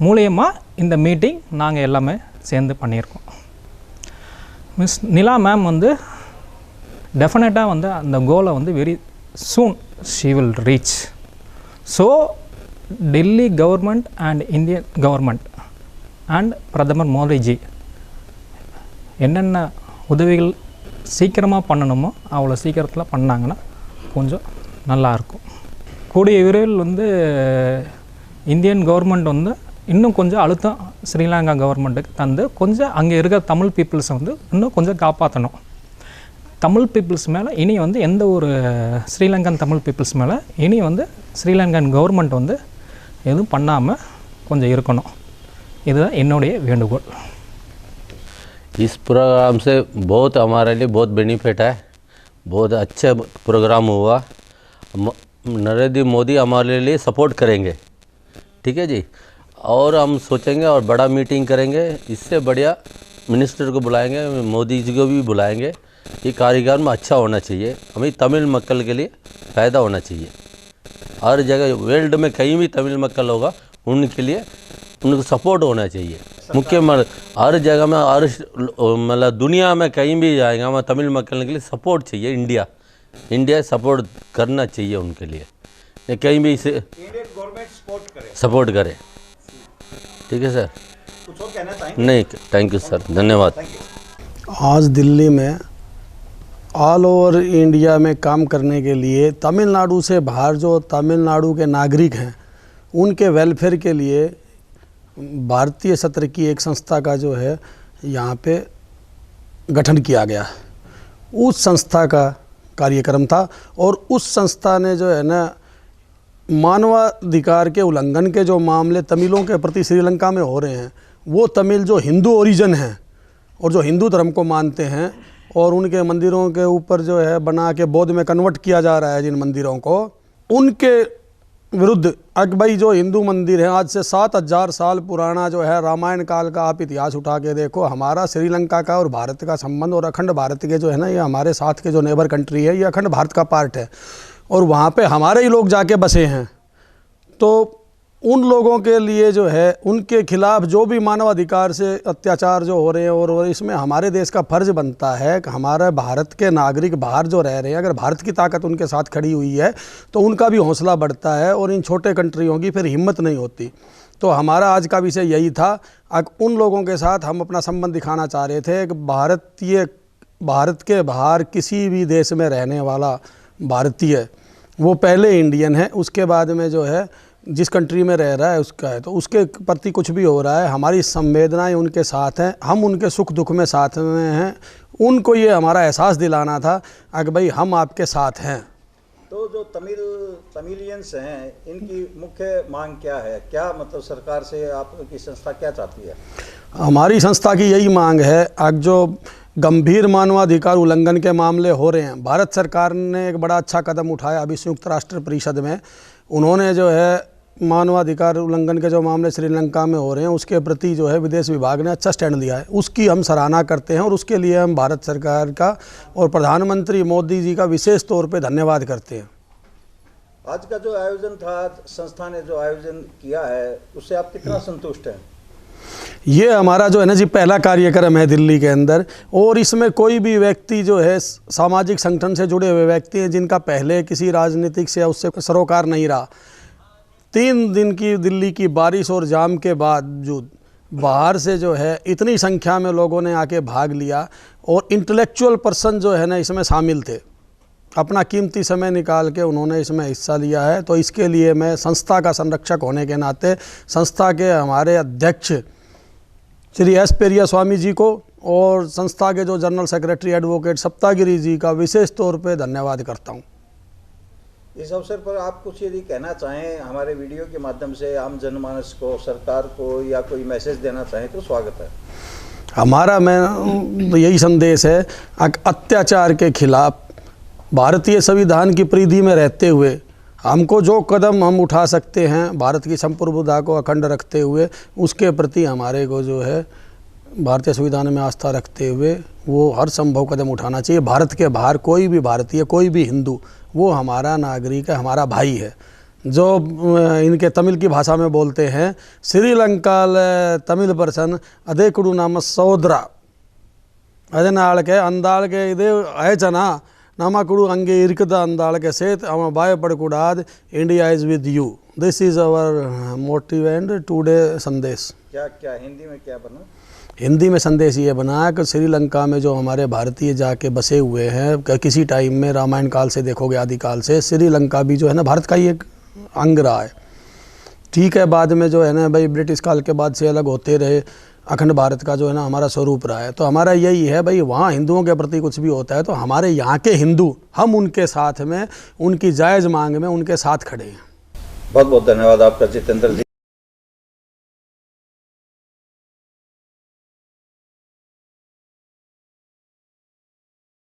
மூலியமாக இந்த மீட்டிங் நாங்கள் எல்லாமே சேர்ந்து பண்ணியிருக்கோம். மிஸ் நிலா மேம் வந்து டெஃபினட்டாக வந்து அந்த கோலை வந்து very soon she will reach. So Delhi government and Indian government and பிரதமர் மோடிஜி என்னென்ன உதவிகள் சீக்கிரமாக பண்ணணுமோ அவ்வளோ சீக்கிரத்தில் பண்ணாங்கன்னா கொஞ்சம் நல்லாயிருக்கும். கூடிய விரைவில் வந்து இந்தியன் கவர்மெண்ட் வந்து இன்னும் கொஞ்சம் அழுத்தம் ஸ்ரீலங்கா கவர்மெண்ட்டுக்கு தந்து கொஞ்சம் அங்கே இருக்கிற தமிழ் பீப்புள்ஸை வந்து இன்னும் கொஞ்சம் காப்பாற்றணும். தமிழ் பீப்புள்ஸ் மேலே இனி வந்து எந்த ஒரு ஸ்ரீலங்கன் தமிழ் பீப்புள்ஸ் மேலே இனி வந்து ஸ்ரீலங்கன் கவர்மெண்ட் வந்து எதுவும் பண்ணாமல் கொஞ்சம் இருக்கணும். இதுதான் என்னுடைய வேண்டுகோள். इस प्रोग्राम से बहुत हमारे लिए बहुत बेनिफिट है, बहुत अच्छा प्रोग्राम हुआ। नरेंद्र मोदी हमारे लिए सपोर्ट करेंगे, ठीक है जी। और हम सोचेंगे और बड़ा मीटिंग करेंगे, इससे बढ़िया मिनिस्टर को बुलाएंगे, मोदी जी को भी बुलाएंगे। ये कार्यक्रम अच्छा होना चाहिए, हमें तमिल मक्कल के लिए फ़ायदा होना चाहिए। हर जगह वर्ल्ड में कहीं भी तमिल मक्कल होगा उनके लिए उनको सपोर्ट होना चाहिए। मुख्य हर जगह में हर मतलब दुनिया में कहीं भी जाएगा हमें तमिल मक्कल के लिए सपोर्ट चाहिए। इंडिया सपोर्ट करना चाहिए उनके लिए, कहीं भी इसे इंडियन गवर्नमेंट सपोर्ट करे। ठीक है सर, कुछ और कहना चाहेंगे? नहीं, थैंक यू सर, धन्यवाद। आज दिल्ली में ऑल ओवर इंडिया में काम करने के लिए तमिलनाडु से बाहर जो तमिलनाडु के नागरिक हैं उनके वेलफेयर के लिए भारतीय सत्र की एक संस्था का जो है यहाँ पे गठन किया गया। उस संस्था का कार्यक्रम था और उस संस्था ने जो है ना मानवाधिकार के उल्लंघन के जो मामले तमिलों के प्रति श्रीलंका में हो रहे हैं, वो तमिल जो हिंदू ओरिजिन हैं और जो हिंदू धर्म को मानते हैं और उनके मंदिरों के ऊपर जो है बना के बौद्ध में कन्वर्ट किया जा रहा है जिन मंदिरों को, उनके विरुद्ध भाई जो हिंदू मंदिर है आज से 7000 साल पुराना जो है रामायण काल का आप इतिहास उठा के देखो, हमारा श्रीलंका का और भारत का संबंध और अखंड भारत के जो है ना ये हमारे साथ के जो नेबर कंट्री है ये अखंड भारत का पार्ट है और वहाँ पे हमारे ही लोग जाके बसे हैं। तो उन लोगों के लिए जो है उनके खिलाफ जो भी मानवाधिकार से अत्याचार जो हो रहे हैं और इसमें हमारे देश का फ़र्ज़ बनता है कि हमारे भारत के नागरिक बाहर जो रह रहे हैं अगर भारत की ताकत उनके साथ खड़ी हुई है तो उनका भी हौसला बढ़ता है और इन छोटे कंट्रियों की फिर हिम्मत नहीं होती। तो हमारा आज का विषय यही था। उन लोगों के साथ हम अपना संबंध दिखाना चाह रहे थे कि भारत के बाहर किसी भी देश में रहने वाला भारतीय वो पहले इंडियन है, उसके बाद में जो है जिस कंट्री में रह रहा है उसका है, तो उसके प्रति कुछ भी हो रहा है हमारी संवेदनाएं उनके साथ हैं, हम उनके सुख दुख में साथ में हैं। उनको ये हमारा एहसास दिलाना था कि भाई हम आपके साथ हैं। तो जो तमिलियंस हैं इनकी मुख्य मांग क्या है, क्या मतलब सरकार से आपकी संस्था क्या चाहती है? हमारी संस्था की यही मांग है, जो गंभीर मानवाधिकार उल्लंघन के मामले हो रहे हैं, भारत सरकार ने एक बड़ा अच्छा कदम उठाया अभी संयुक्त राष्ट्र परिषद में, उन्होंने जो है मानवाधिकार उल्लंघन के जो मामले श्रीलंका में हो रहे हैं उसके प्रति जो है विदेश विभाग ने अच्छा स्टैंड लिया है, उसकी हम सराहना करते हैं और उसके लिए हम भारत सरकार का और प्रधानमंत्री मोदी जी का विशेष तौर पे धन्यवाद करते हैं। आज का जो आयोजन था, संस्था ने जो आयोजन किया है उससे आप कितना संतुष्ट हैं? ये हमारा जो है ना जी पहला कार्यक्रम है दिल्ली के अंदर और इसमें कोई भी व्यक्ति जो है सामाजिक संगठन से जुड़े हुए व्यक्ति हैं जिनका पहले किसी राजनीतिक से उससे सरोकार नहीं रहा। 3 दिन की दिल्ली की बारिश और जाम के बावजूद बाहर से जो है इतनी संख्या में लोगों ने आके भाग लिया और इंटेलेक्चुअल पर्सन जो है ना इसमें शामिल थे। अपना कीमती समय निकाल के उन्होंने इसमें हिस्सा लिया है। तो इसके लिए मैं संस्था का संरक्षक होने के नाते संस्था के हमारे अध्यक्ष श्री एस पेरिया स्वामी जी को और संस्था के जो जनरल सेक्रेटरी एडवोकेट सप्तागिरी जी का विशेष तौर पे धन्यवाद करता हूँ। इस अवसर पर आप कुछ यदि कहना चाहें हमारे वीडियो के माध्यम से आम जनमानस को, सरकार को, या कोई मैसेज देना चाहें तो स्वागत है। हमारा मैं यही संदेश है, अत्याचार के खिलाफ भारतीय संविधान की परिधि में रहते हुए हमको जो कदम हम उठा सकते हैं भारत की संप्रभुता को अखंड रखते हुए, उसके प्रति हमारे को जो है भारतीय संविधान में आस्था रखते हुए वो हर संभव कदम उठाना चाहिए। भारत के बाहर कोई भी भारतीय, कोई भी हिंदू, वो हमारा नागरिक है, हमारा भाई है। जो इनके तमिल की भाषा में बोलते हैं, श्रीलंका तमिल पर्सन अदे कुडू नाम सौदरा अदे नाल के अंदाल के इदे अयचना नामकुडू अंगे इरकदा अंदाल के सेत हम बाय पड़कुडाद India is with you. This is our motive and today संदेश। क्या हिंदी में क्या बना? हिंदी में संदेश ये बना कि श्रीलंका में जो हमारे भारतीय जाके बसे हुए हैं, किसी टाइम में रामायण काल से देखोगे, आदिकाल से श्रीलंका भी जो है ना भारत का ही एक अंग रहा है। ठीक है, बाद में जो है ना भाई ब्रिटिश काल के बाद से अलग होते रहे, अखंड भारत का जो है ना हमारा स्वरूप रहा है। तो हमारा यही है भाई, वहाँ हिंदुओं के प्रति कुछ भी होता है तो हमारे यहाँ के हिंदू, हम उनके साथ में, उनकी जायज़ मांग में उनके साथ खड़े हैं। बहुत बहुत धन्यवाद आपका जितेंद्र जी।